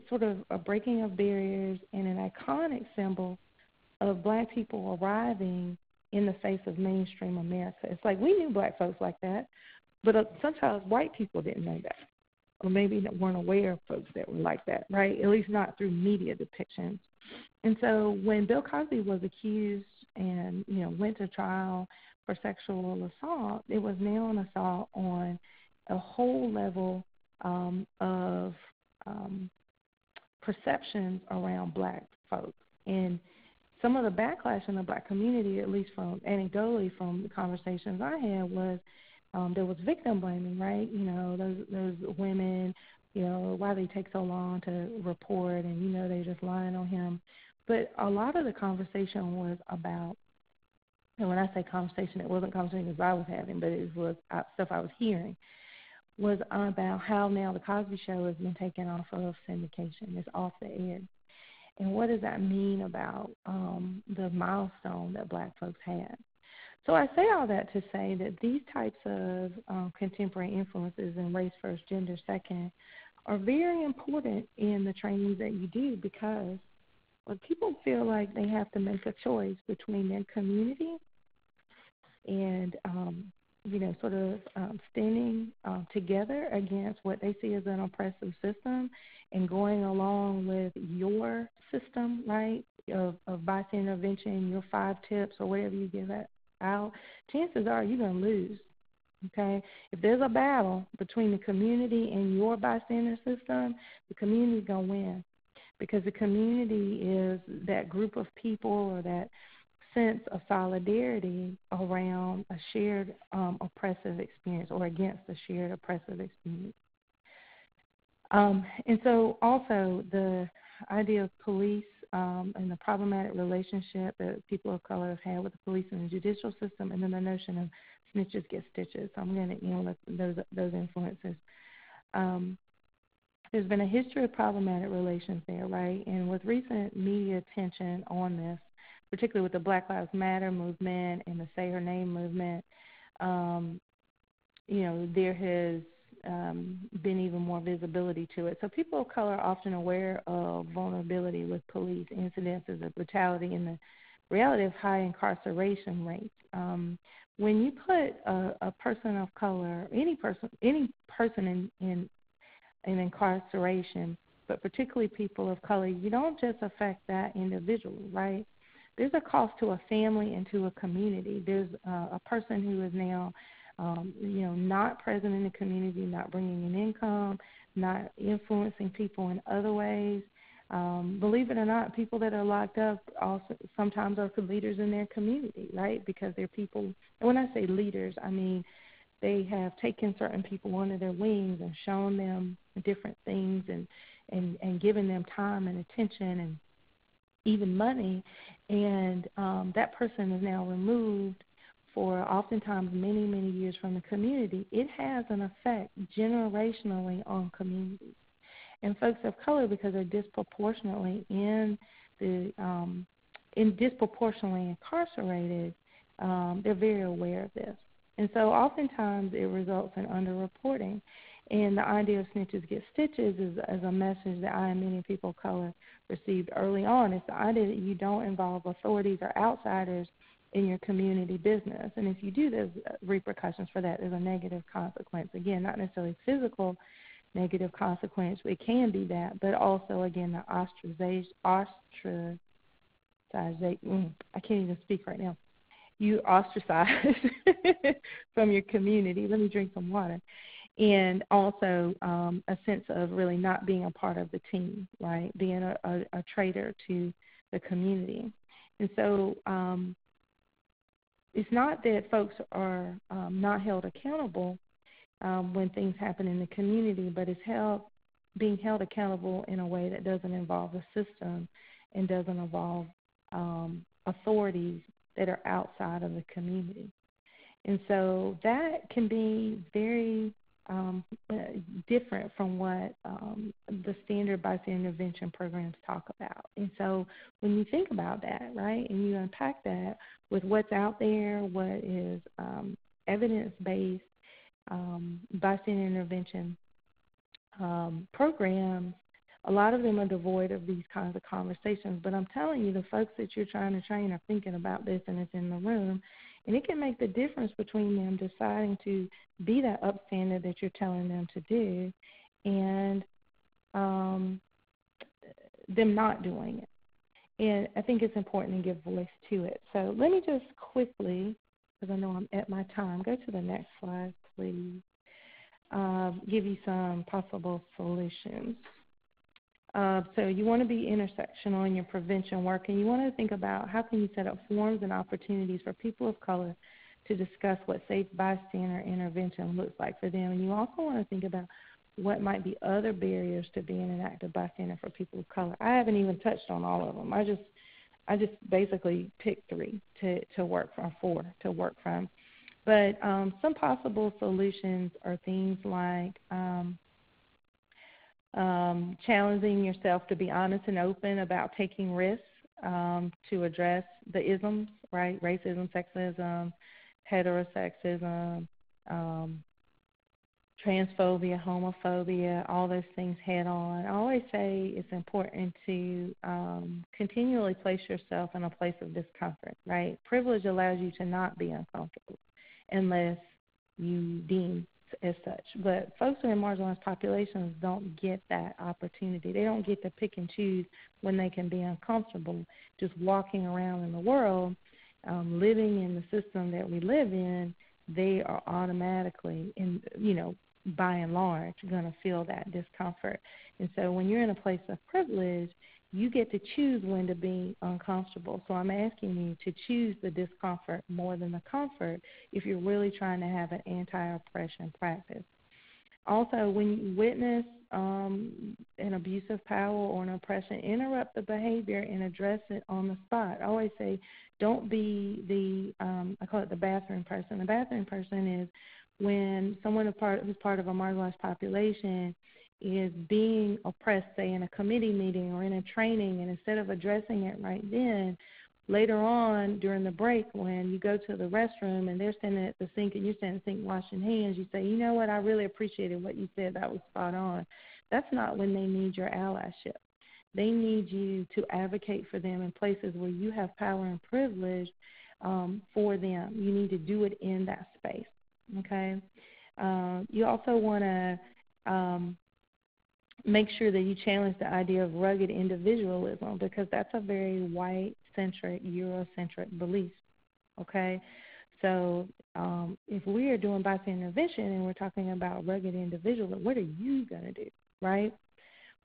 Speaker 4: sort of a breaking of barriers and an iconic symbol of Black people arriving in the face of mainstream America. It's like we knew Black folks like that, but sometimes white people didn't know that, or maybe weren't aware of folks that were like that, right? At least not through media depictions. And so when Bill Cosby was accused and, went to trial for sexual assault, it was now an assault on a whole level of perceptions around Black folks. And some of the backlash in the Black community, at least from anecdotally from the conversations I had, was there was victim blaming, right? Those women, why they take so long to report, and they're just lying on him. But a lot of the conversation was about, and when I say conversation, it wasn't conversations I was having, but it was stuff I was hearing, was about how now the Cosby Show has been taken off of syndication. It's off the air. And what does that mean about the milestone that Black folks had? So I say all that to say that these types of contemporary influences in race first, gender second are very important in the trainings that you do, because when people feel like they have to make a choice between their community and, sort of standing together against what they see as an oppressive system and going along with your system, right, of bystander intervention, your 5 tips or whatever you give out, chances are you're going to lose, okay? If there's a battle between the community and your bystander system, the community's going to win because the community is that group of people or that sense of solidarity around a shared oppressive experience or against a shared oppressive experience. And so also the idea of police and the problematic relationship that people of color have had with the police and the judicial system, and then the notion of snitches get stitches. So I'm going to end with those influences. There's been a history of problematic relations there, right? And with recent media attention on this, particularly with the Black Lives Matter movement and the Say Her Name movement, there has been even more visibility to it. So people of color are often aware of vulnerability with police incidences of brutality and the reality of high incarceration rates. When you put a person of color, any person in incarceration, but particularly people of color, you don't just affect that individual, right? There's a cost to a family and to a community. There's a person who is now, not present in the community, not bringing in income, not influencing people in other ways. Believe it or not, people that are locked up also sometimes are leaders in their community, right? Because they're people, and when I say leaders, I mean they have taken certain people under their wings and shown them different things and given them time and attention and even money, and that person is now removed for oftentimes many, many years from the community. It has an effect generationally on communities. And folks of color, because they're disproportionately disproportionately incarcerated, they're very aware of this. And so oftentimes it results in underreporting. And the idea of snitches get stitches is a message that I and many people of color received early on. It's the idea that you don't involve authorities or outsiders in your community business. And if you do, there's repercussions for that. There's a negative consequence. Again, not necessarily physical negative consequence. It can be that, but also, again, the ostracization. I can't even speak right now. You ostracize from your community. Let me drink some water. And also a sense of really not being a part of the team, right, being a traitor to the community. And so it's not that folks are not held accountable when things happen in the community, but it's being held accountable in a way that doesn't involve the system and doesn't involve authorities that are outside of the community. And so that can be very different from what the standard bystander intervention programs talk about. And so when you think about that, right, and you unpack that with what's out there, what is evidence-based bystander intervention programs, a lot of them are devoid of these kinds of conversations. But I'm telling you, the folks that you're trying to train are thinking about this, and it's in the room. And it can make the difference between them deciding to be that upstander that you're telling them to do and them not doing it. And I think it's important to give voice to it. So let me just quickly, because I know I'm at my time, go to the next slide, please, give you some possible solutions. So you want to be intersectional in your prevention work, and you want to think about how can you set up forums and opportunities for people of color to discuss what safe bystander intervention looks like for them. And you also want to think about what might be other barriers to being an active bystander for people of color. I haven't even touched on all of them. I just basically picked 3 to work from, 4 to work from. But some possible solutions are things like challenging yourself to be honest and open about taking risks to address the isms, right? Racism, sexism, heterosexism, transphobia, homophobia, all those things head on. I always say it's important to continually place yourself in a place of discomfort, right? Privilege allows you to not be uncomfortable unless you deem as such. But folks who are in marginalized populations don't get that opportunity. They don't get to pick and choose when they can be uncomfortable just walking around in the world, living in the system that we live in. They are automatically, by and large, going to feel that discomfort. And so when you're in a place of privilege, you get to choose when to be uncomfortable. So I'm asking you to choose the discomfort more than the comfort if you're really trying to have an anti-oppression practice. Also, when you witness an abuse of power or an oppression, interrupt the behavior and address it on the spot. I always say, don't be I call it the bathroom person. The bathroom person is when someone who's part of a marginalized population is being oppressed, say in a committee meeting or in a training, and instead of addressing it right then, later on during the break when you go to the restroom and they're standing at the sink and you're standing at the sink washing hands, you say, you know what, I really appreciated what you said. That was spot on. That's not when they need your allyship. They need you to advocate for them in places where you have power and privilege for them. You need to do it in that space, okay? You also want to make sure that you challenge the idea of rugged individualism, because that's a very white-centric, Eurocentric belief, okay? So if we are doing bystander intervention and we're talking about rugged individualism, what are you going to do, right?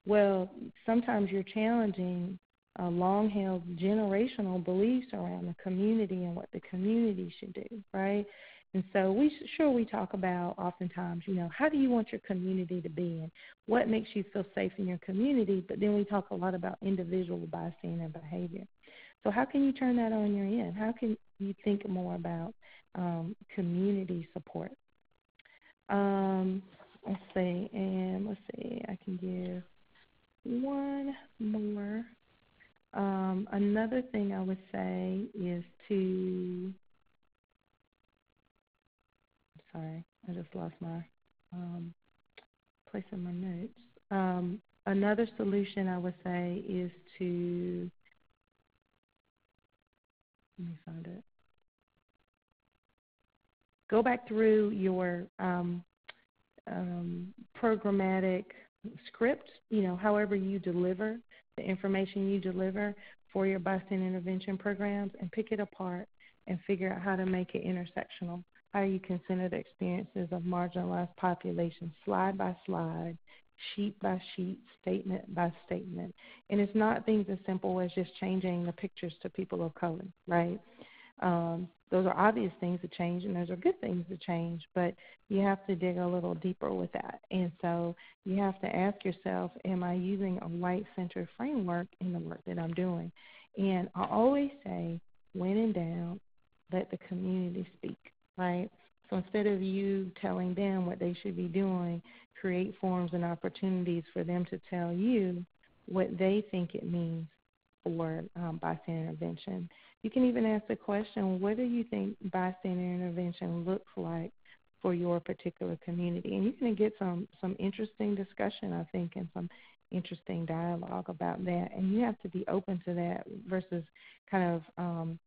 Speaker 4: Well, sometimes you're challenging long-held generational beliefs around the community and what the community should do, right? And so we talk about oftentimes, how do you want your community to be and what makes you feel safe in your community, but then we talk a lot about individual bystander behavior. So how can you turn that on your end? How can you think more about community support? Let's see, I can give one more. Another thing I would say is sorry, I just lost my place in my notes. Another solution I would say is to, let me find it. Go back through your programmatic script, however you deliver the information you deliver for your bystander intervention programs, and pick it apart and figure out how to make it intersectional. How you can center the experiences of marginalized populations slide by slide, sheet by sheet, statement by statement. And it's not things as simple as just changing the pictures to people of color, right? Those are obvious things to change, and those are good things to change, but you have to dig a little deeper with that. And so you have to ask yourself, am I using a white-centered framework in the work that I'm doing? And I always say, when in doubt, let the community speak, right? So instead of you telling them what they should be doing, create forums and opportunities for them to tell you what they think it means for bystander intervention. You can even ask the question, what do you think bystander intervention looks like for your particular community? And you're going to get some interesting discussion, I think, and some interesting dialogue about that. And you have to be open to that versus kind of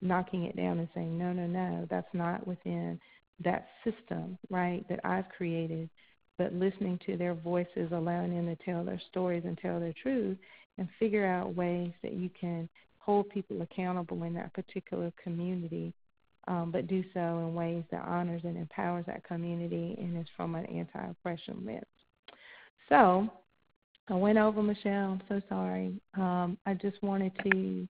Speaker 4: knocking it down and saying, no, that's not within that system, right, that I've created, but listening to their voices, allowing them to tell their stories and tell their truth, and figure out ways that you can hold people accountable in that particular community, but do so in ways that honors and empowers that community and is from an anti-oppression lens. So I went over, Michelle. I'm so sorry. I just wanted to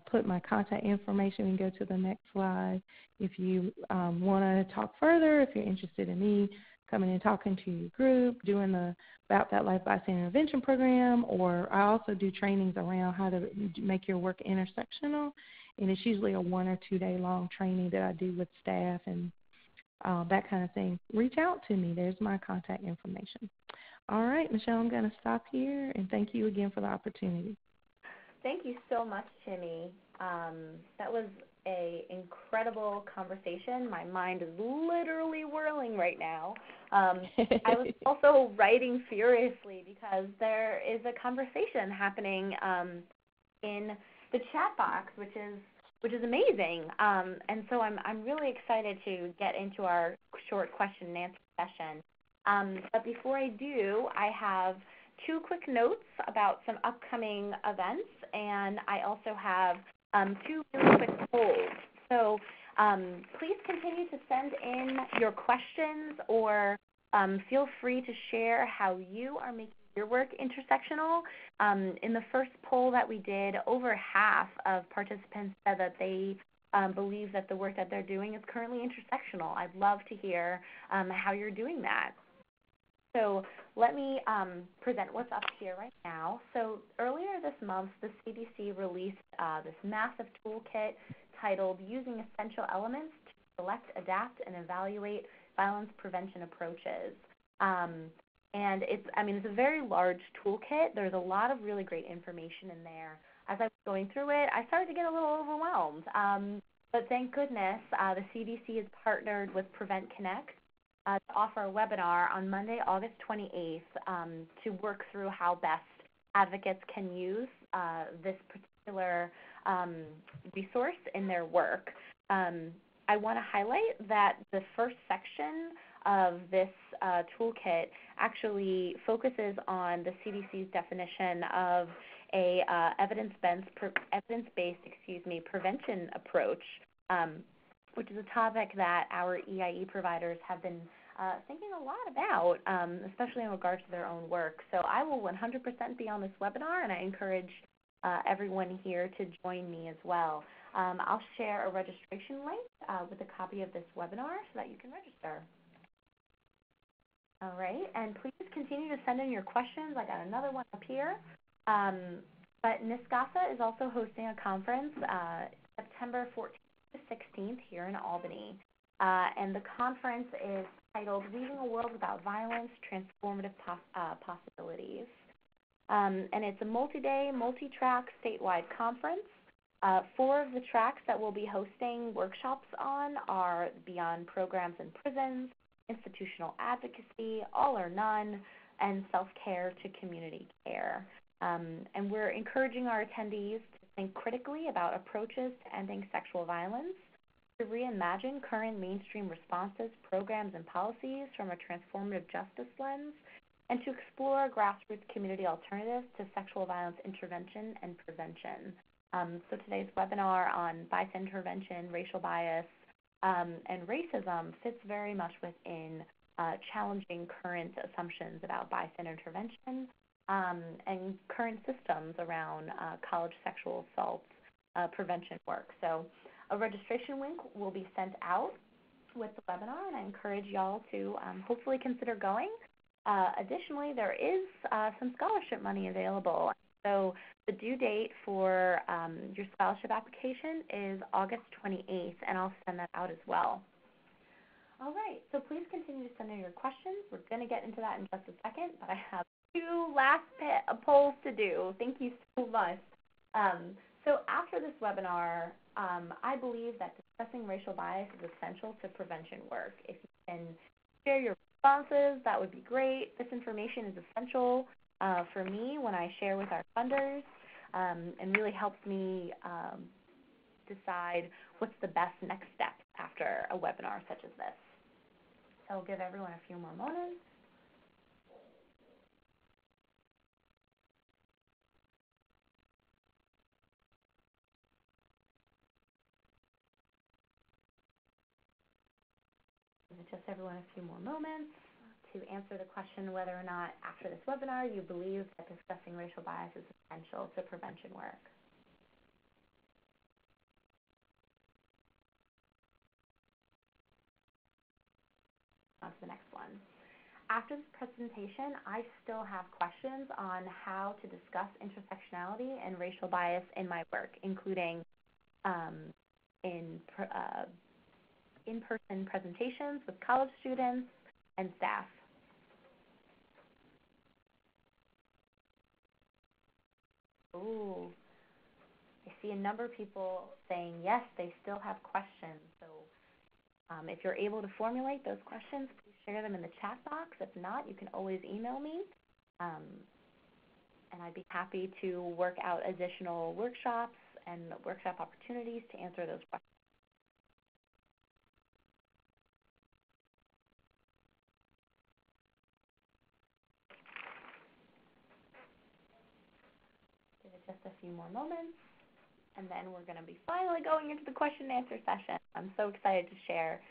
Speaker 4: put my contact information. We can go to the next slide. If you want to talk further, if you're interested in me coming and talking to your group, doing the About That Life Bystander Intervention program, or I also do trainings around how to make your work intersectional, and it's usually a 1 or 2 day long training that I do with staff and that kind of thing. Reach out to me. There's my contact information. All right, Michelle, I'm going to stop here, and thank you again for the opportunity.
Speaker 1: Thank you so much, Timmy. That was an incredible conversation. My mind is literally whirling right now. I was also writing furiously because there is a conversation happening in the chat box, which is which is amazing. And so I'm really excited to get into our short question and answer session. But before I do, I have 2 quick notes about some upcoming events, and I also have 2 really quick polls. So please continue to send in your questions, or feel free to share how you are making your work intersectional. In the first poll that we did, over half of participants said that they believe that the work that they're doing is currently intersectional. I'd love to hear how you're doing that. So let me present what's up here right now. So earlier this month, the CDC released this massive toolkit titled Using Essential Elements to Select, Adapt, and Evaluate Violence Prevention Approaches. And it's a very large toolkit. There's a lot of really great information in there. As I was going through it, I started to get a little overwhelmed. But thank goodness the CDC has partnered with Prevent Connect to offer a webinar on Monday, August 28th, to work through how best advocates can use this particular resource in their work. I want to highlight that the first section of this toolkit actually focuses on the CDC's definition of a evidence-based prevention approach, which is a topic that our EIE providers have been thinking a lot about, especially in regards to their own work. So I will 100% be on this webinar, and I encourage everyone here to join me as well. I'll share a registration link with a copy of this webinar so that you can register. All right, and please continue to send in your questions. I got another one up here. But NISCASA is also hosting a conference September 14th to 16th here in Albany. And the conference is titled Leaving a World Without Violence, Transformative Possibilities. And it's a multi-day, multi-track statewide conference. 4 of the tracks that we'll be hosting workshops on are Beyond Programs in Prisons, Institutional Advocacy, All or None, and Self-Care to Community Care. And we're encouraging our attendees to think critically about approaches to ending sexual violence, to reimagine current mainstream responses, programs, and policies from a transformative justice lens, and to explore grassroots community alternatives to sexual violence intervention and prevention. So today's webinar on bystander intervention, racial bias, and racism fits very much within challenging current assumptions about bystander intervention and current systems around college sexual assault prevention work. So a registration link will be sent out with the webinar, and I encourage y'all to hopefully consider going. Additionally, there is some scholarship money available. So the due date for your scholarship application is August 28th, and I'll send that out as well. All right, so please continue to send in your questions. We're going to get into that in just a second, but I have 2 last polls to do. Thank you so much. So after this webinar, I believe that discussing racial bias is essential to prevention work. If you can share your responses, that would be great. This information is essential for me when I share with our funders, and really helps me decide what's the best next step after a webinar such as this. So I'll give everyone a few more moments. Give just everyone a few more moments to answer the question whether or not after this webinar you believe that discussing racial bias is essential to prevention work. On to the next one. After this presentation, I still have questions on how to discuss intersectionality and racial bias in my work, including in-person presentations with college students and staff. Ooh, I see a number of people saying yes, they still have questions. So if you're able to formulate those questions, please share them in the chat box. If not, you can always email me, and I'd be happy to work out additional workshops and workshop opportunities to answer those questions. Give it just a few more moments, and then we're going to be finally going into the question and answer session. I'm so excited to share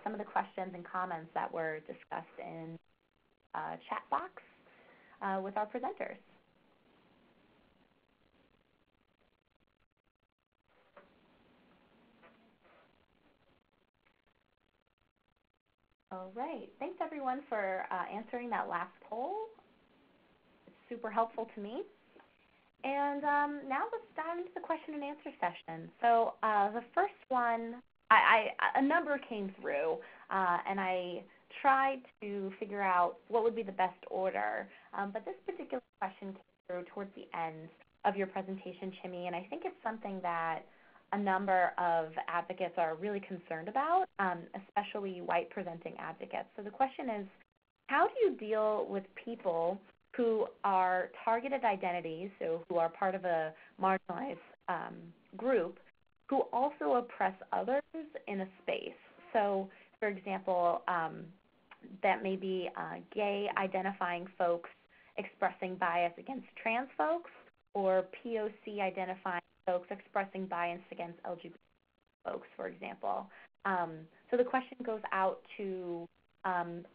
Speaker 1: some of the questions and comments that were discussed in chat box with our presenters. All right. Thanks, everyone, for answering that last poll. It's super helpful to me. And now let's dive into the question and answer session. So the first one, a number came through, and I tried to figure out what would be the best order. But this particular question came through towards the end of your presentation, Chimmy, and I think it's something that a number of advocates are really concerned about, especially white-presenting advocates. So the question is, how do you deal with people who are targeted identities, so who are part of a marginalized group, who also oppress others in a space? So, for example, that may be gay identifying folks expressing bias against trans folks, or POC identifying folks expressing bias against LGBT folks, for example. So the question goes out to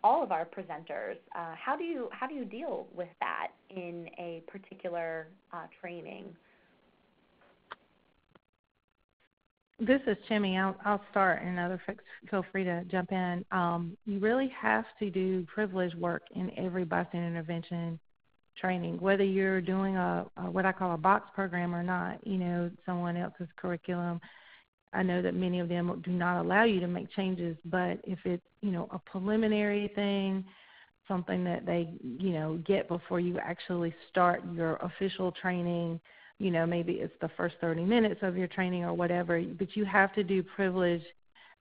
Speaker 1: all of our presenters. How do you deal with that in a particular training?
Speaker 4: This is Chimmy. I'll start, and other folks feel free to jump in. You really have to do privilege work in every bystander intervention training, whether you're doing a what I call a box program or not, someone else's curriculum. I know that many of them do not allow you to make changes, but if it's, a preliminary thing, something that they, get before you actually start your official training, maybe it's the first 30 minutes of your training or whatever, but you have to do privilege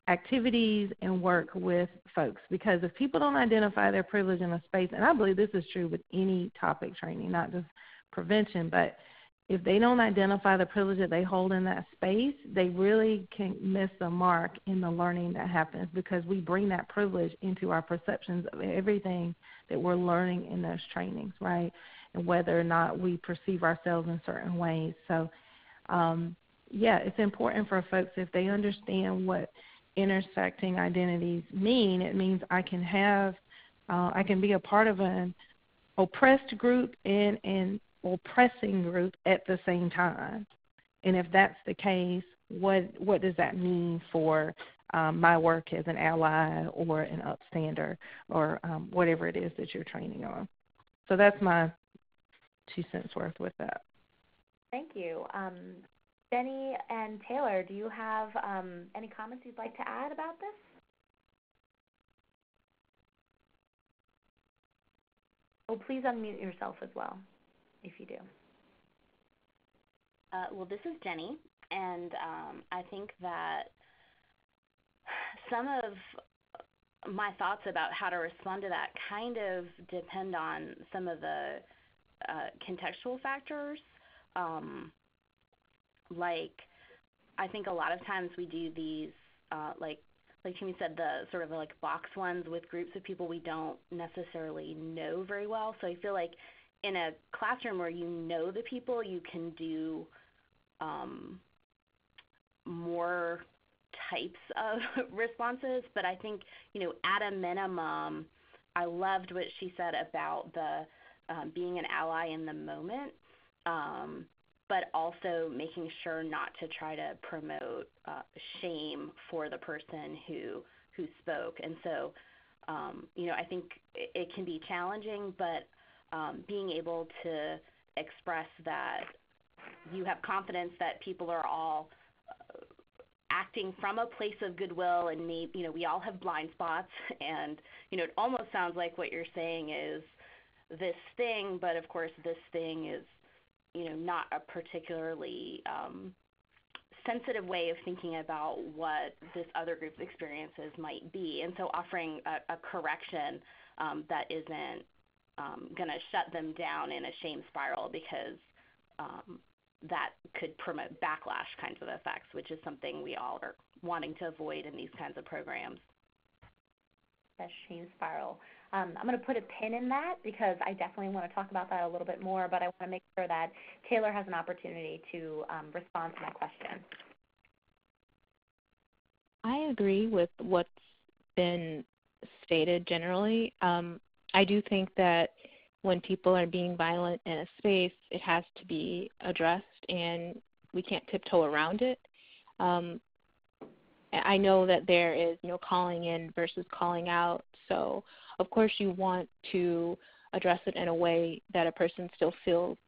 Speaker 4: activities and work with folks, because if people don't identify their privilege in a space, and I believe this is true with any topic training, not just prevention, but if they don't identify the privilege that they hold in that space, they really can miss the mark in the learning that happens, because we bring that privilege into our perceptions of everything that we're learning in those trainings, right? And whether or not we perceive ourselves in certain ways. So, it's important for folks, if they understand what intersecting identities mean, it means I can be a part of an oppressed group and an oppressing group at the same time. And if that's the case, what does that mean for my work as an ally or an upstander or whatever it is that you're training on? So that's my 2 cents worth with that.
Speaker 1: Thank you. Jenny and Taylor, do you have any comments you'd like to add about this? Oh, please unmute yourself as well, if you do.
Speaker 2: Well, this is Jenny, and I think that some of my thoughts about how to respond to that kind of depend on some of the contextual factors. Like, I think a lot of times we do these, like Timmy said, the sort of like box ones with groups of people we don't necessarily know very well. So I feel like in a classroom where you know the people, you can do more types of responses. But I think, at a minimum, I loved what she said about the being an ally in the moment. But also making sure not to try to promote shame for the person who spoke. And so, I think it can be challenging, but being able to express that you have confidence that people are all acting from a place of goodwill, and maybe, we all have blind spots, and, it almost sounds like what you're saying is this thing, but of course this thing is not a particularly sensitive way of thinking about what this other group's experiences might be. And so offering a correction that isn't going to shut them down in a shame spiral because that could promote backlash kinds of effects, which is something we all are wanting to avoid in these kinds of programs.
Speaker 1: That shame spiral. I'm going to put a pin in that because I definitely want to talk about that a little bit more, but I want to make sure that Taylor has an opportunity to respond to my question.
Speaker 3: I agree with what's been stated generally. I do think that when people are being violent in a space, it has to be addressed, and we can't tiptoe around it. I know that there is, calling in versus calling out. So, of course, you want to address it in a way that a person still feels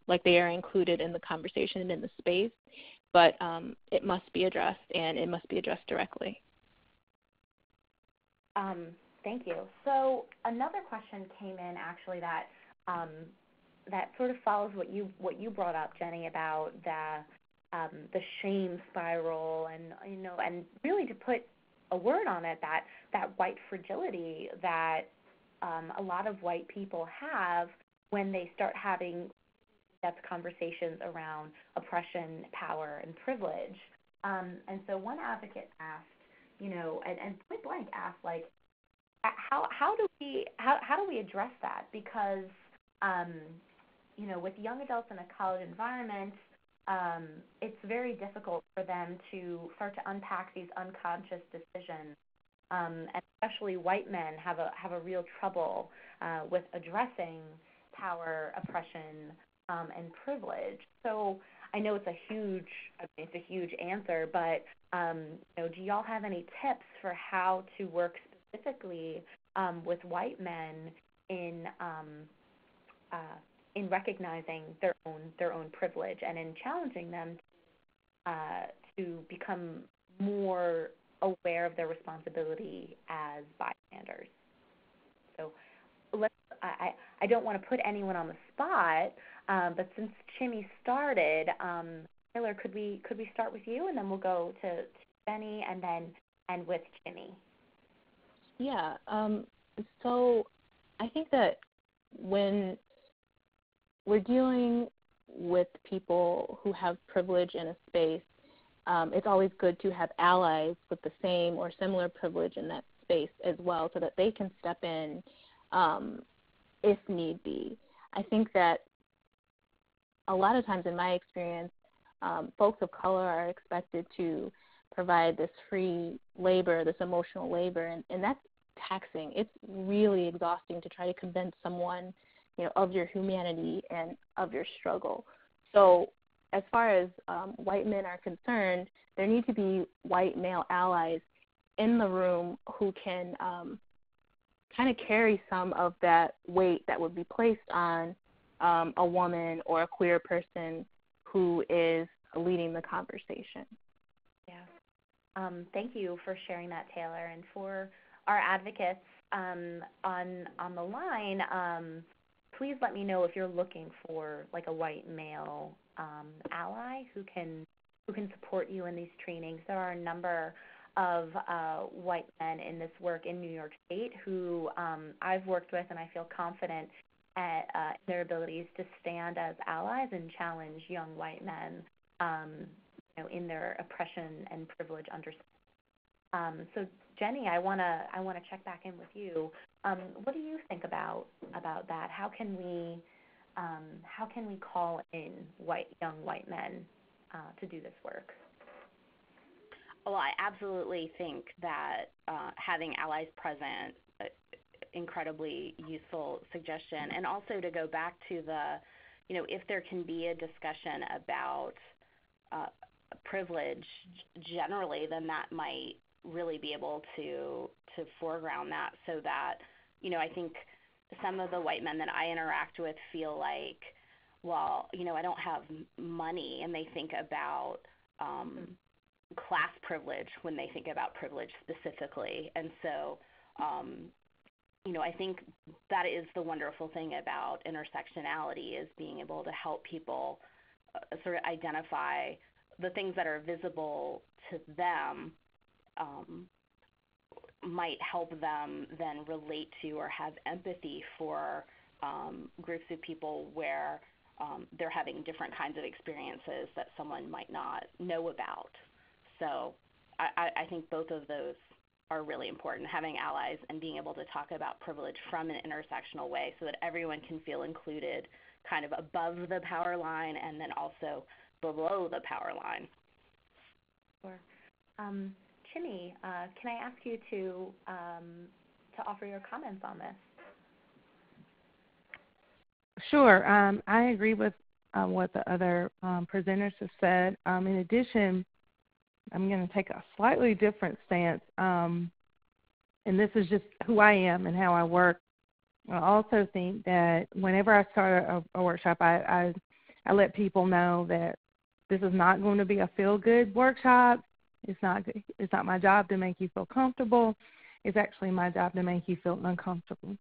Speaker 3: like they are included in the conversation and in the space. But it must be addressed, and it must be addressed directly.
Speaker 1: Thank you. So another question came in actually that that sort of follows what you brought up, Jenny, about the shame spiral, and really to put a word on it, that white fragility that a lot of white people have when they start having depth conversations around oppression, power, and privilege. And so one advocate asked, and point blank asked, like, how do we address that? Because with young adults in a college environment, it's very difficult for them to start to unpack these unconscious decisions, and especially white men have a real trouble with addressing power, oppression, and privilege. So I know it's a huge answer, but do y'all have any tips for how to work specifically with white men in recognizing their own privilege and in challenging them to become more aware of their responsibility as bystanders? So I don't want to put anyone on the spot, but since Chimmy started, Taylor, could we start with you, and then we'll go to Jenny, and then end with Chimmy.
Speaker 3: Yeah. So I think that when we're dealing with people who have privilege in a space, it's always good to have allies with the same or similar privilege in that space as well, so that they can step in if need be. I think that a lot of times in my experience, folks of color are expected to provide this free labor, this emotional labor, and that's taxing. It's really exhausting to try to convince someone, of your humanity and of your struggle. So as far as white men are concerned, there need to be white male allies in the room who can kind of carry some of that weight that would be placed on a woman or a queer person who is leading the conversation.
Speaker 1: Yeah. Thank you for sharing that, Taylor. And for our advocates on the line, please let me know if you're looking for like a white male ally who can support you in these trainings. There are a number of white men in this work in New York State who I've worked with, and I feel confident at their abilities to stand as allies and challenge young white men, in their oppression and privilege understanding. So Jenny, I wanna check back in with you. What do you think about that? How can we call in young white men to do this work?
Speaker 2: Well, I absolutely think that having allies present, incredibly useful suggestion. And also to go back to if there can be a discussion about privilege generally, then that might really be able to foreground that, so that, I think some of the white men that I interact with feel like, well, I don't have money, and they think about class privilege when they think about privilege specifically. And so, I think that is the wonderful thing about intersectionality, is being able to help people sort of identify the things that are visible to them, might help them then relate to or have empathy for groups of people where they're having different kinds of experiences that someone might not know about. So I think both of those are really important, having allies and being able to talk about privilege from an intersectional way so that everyone can feel included kind of above the power line and then also below the power line.
Speaker 1: Sure. Chimmy, can I ask you to offer your comments on this?
Speaker 4: Sure. I agree with what the other presenters have said. In addition, I'm going to take a slightly different stance, and this is just who I am and how I work. I also think that whenever I start a workshop, I let people know that this is not going to be a feel-good workshop. It's not my job to make you feel comfortable. It's actually my job to make you feel uncomfortable.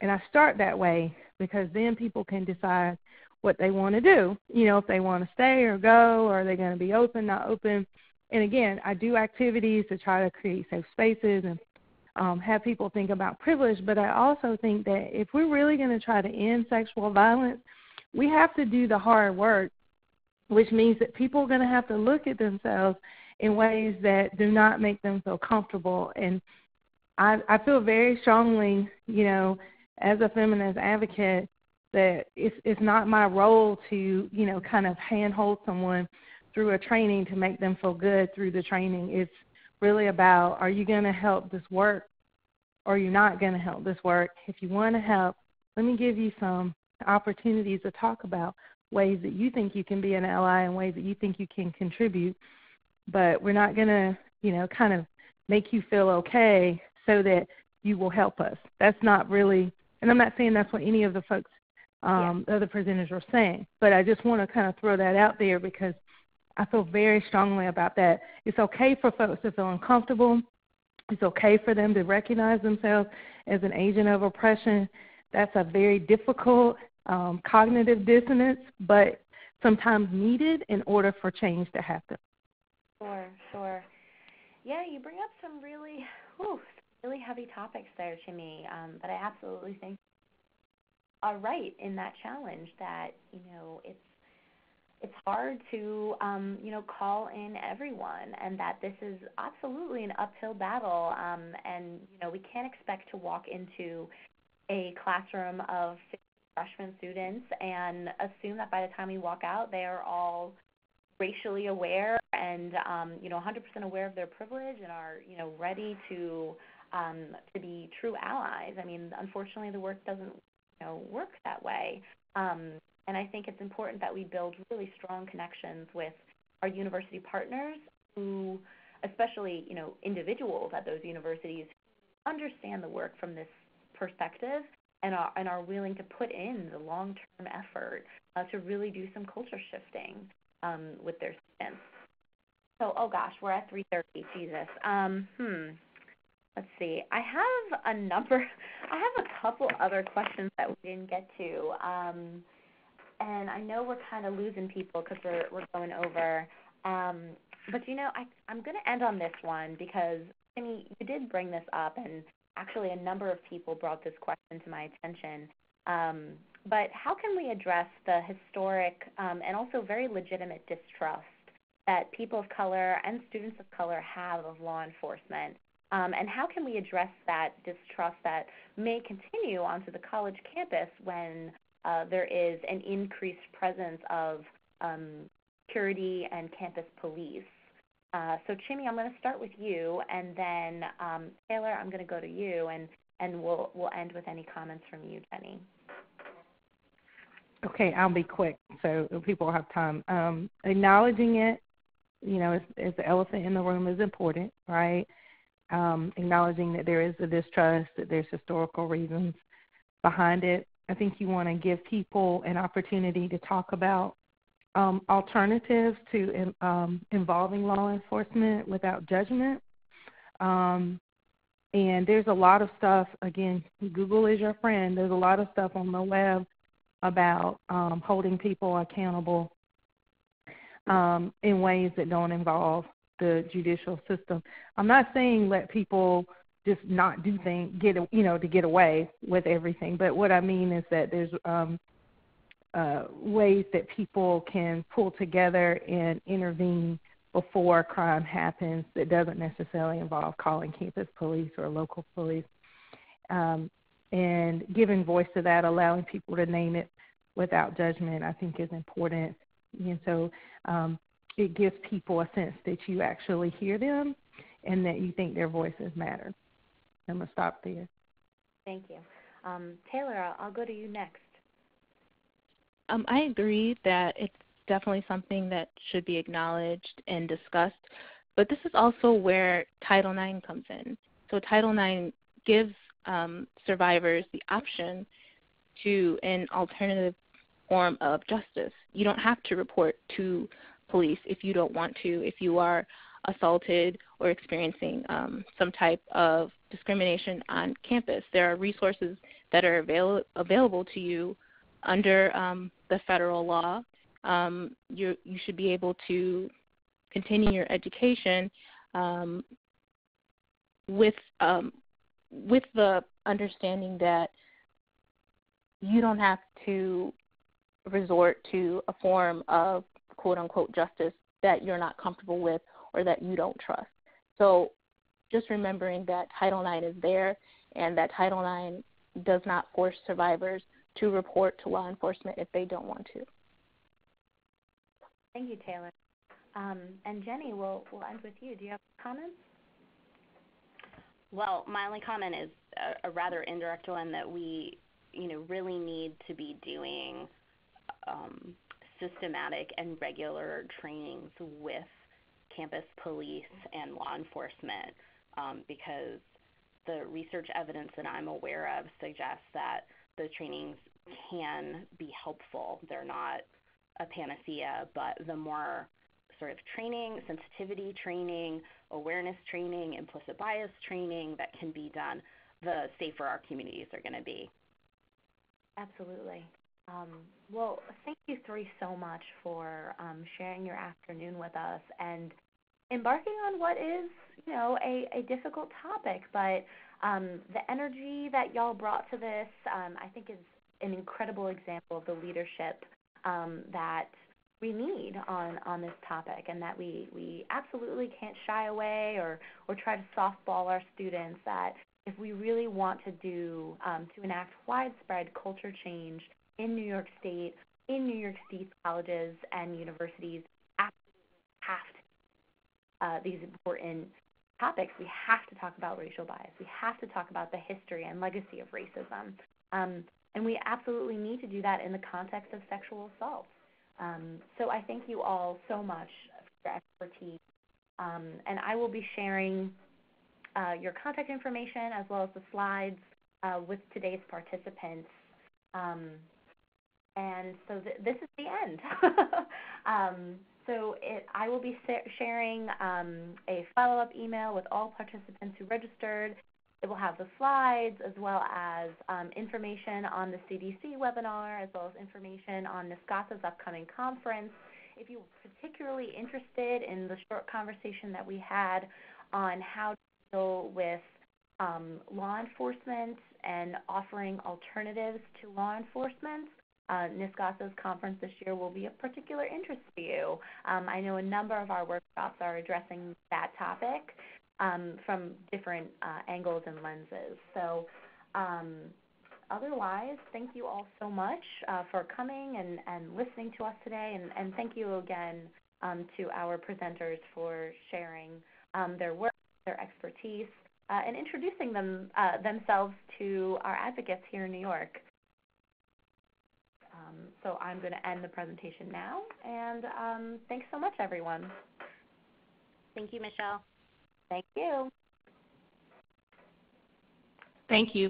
Speaker 4: And I start that way because then people can decide what they want to do. You know, if they want to stay or go, or are they going to be open, not open. And again, I do activities to try to create safe spaces and have people think about privilege. But I also think that if we're really going to try to end sexual violence, we have to do the hard work, which means that people are going to have to look at themselves in ways that do not make them feel comfortable. And I feel very strongly, you know, as a feminist advocate, that it's not my role to, you know, kind of handhold someone through a training to make them feel good through the training. It's really about, are you going to help this work or are you not going to help this work? If you want to help, let me give you some opportunities to talk about ways that you think you can be an ally and ways that you think you can contribute. But we're not going to, you know, kind of make you feel okay so that you will help us. That's not really, and I'm not saying that's what any of the folks, the other presenters are saying, but I just want to kind of throw that out there because I feel very strongly about that. It's okay for folks to feel uncomfortable. It's okay for them to recognize themselves as an agent of oppression. That's a very difficult cognitive dissonance, but sometimes needed in order for change to happen.
Speaker 1: Sure. Yeah, you bring up some really heavy topics there, Chimmy, but I absolutely think you are right in that challenge that, you know, it's hard to, you know, call in everyone, and that this is absolutely an uphill battle, and, you know, we can't expect to walk into a classroom of 50 freshman students and assume that by the time we walk out, they are all racially aware and, you know, 100% aware of their privilege and are, you know, ready to be true allies. I mean, unfortunately, the work doesn't, you know, work that way. And I think it's important that we build really strong connections with our university partners who, especially, you know, individuals at those universities, understand the work from this perspective and are willing to put in the long-term effort to really do some culture shifting with their students. So, oh gosh, we're at 3:30. Jesus. Let's see. I have a couple other questions that we didn't get to, and I know we're kind of losing people because we're going over. But you know, I'm going to end on this one because Amy, you did bring this up, and actually a number of people brought this question to my attention. But how can we address the historic and also very legitimate distrust that people of color and students of color have of law enforcement? And how can we address that distrust that may continue onto the college campus when there is an increased presence of security and campus police? So, Chimmy, I'm going to start with you, and then Taylor, I'm going to go to you, and we'll end with any comments from you, Jenny.
Speaker 4: Okay, I'll be quick so people have time. Acknowledging it, you know, as the elephant in the room is important, right? Acknowledging that there is a distrust, that there's historical reasons behind it. I think you want to give people an opportunity to talk about alternatives to involving law enforcement without judgment. And there's a lot of stuff, again, Google is your friend. There's a lot of stuff on the web about holding people accountable in ways that don't involve the judicial system. I'm not saying let people just not do things, to get away with everything. But what I mean is that there's ways that people can pull together and intervene before crime happens that doesn't necessarily involve calling campus police or local police. And giving voice to that, allowing people to name it without judgment, I think is important. And so it gives people a sense that you actually hear them and that you think their voices matter. I'm going to stop there.
Speaker 1: Thank you. Taylor, I'll go to you next.
Speaker 3: I agree that it's definitely something that should be acknowledged and discussed, but this is also where Title IX comes in. So Title IX gives survivors the option to an alternative form of justice. You don't have to report to police if you don't want to, if you are assaulted or experiencing some type of discrimination on campus. There are resources that are available to you under the federal law. You should be able to continue your education with the understanding that you don't have to resort to a form of quote-unquote justice that you're not comfortable with or that you don't trust. So just remembering that Title IX is there and that Title IX does not force survivors to report to law enforcement if they don't want to.
Speaker 1: Thank you, Taylor. And Jenny, we'll end with you. Do you have comments?
Speaker 2: Well, my only comment is a rather indirect one, that we, really need to be doing systematic and regular trainings with campus police and law enforcement, because the research evidence that I'm aware of suggests that those trainings can be helpful. They're not a panacea, but the more sort of training, sensitivity training, awareness training, implicit bias training that can be done, the safer our communities are going to be.
Speaker 1: Absolutely. Well, thank you three so much for sharing your afternoon with us and embarking on what is, a difficult topic, but the energy that y'all brought to this, I think is an incredible example of the leadership that we need on this topic, and that we absolutely can't shy away or try to softball our students, that if we really want to to enact widespread culture change in New York State, in New York State's colleges and universities, absolutely have to these important topics. We have to talk about racial bias. We have to talk about the history and legacy of racism. And we absolutely need to do that in the context of sexual assault. So I thank you all so much for your expertise. And I will be sharing your contact information as well as the slides with today's participants. And so this is the end. I will be sharing a follow-up email with all participants who registered. It will have the slides as well as information on the CDC webinar, as well as information on NSCASA's upcoming conference. If you're particularly interested in the short conversation that we had on how to deal with law enforcement and offering alternatives to law enforcement, NSCASA's conference this year will be of particular interest to you. I know a number of our workshops are addressing that topic from different angles and lenses. So otherwise, thank you all so much for coming and listening to us today, and thank you again to our presenters for sharing their work, their expertise, and introducing themselves to our advocates here in New York. So I'm going to end the presentation now, and thanks so much, everyone.
Speaker 2: Thank you, Michelle.
Speaker 1: Thank you.
Speaker 4: Thank you.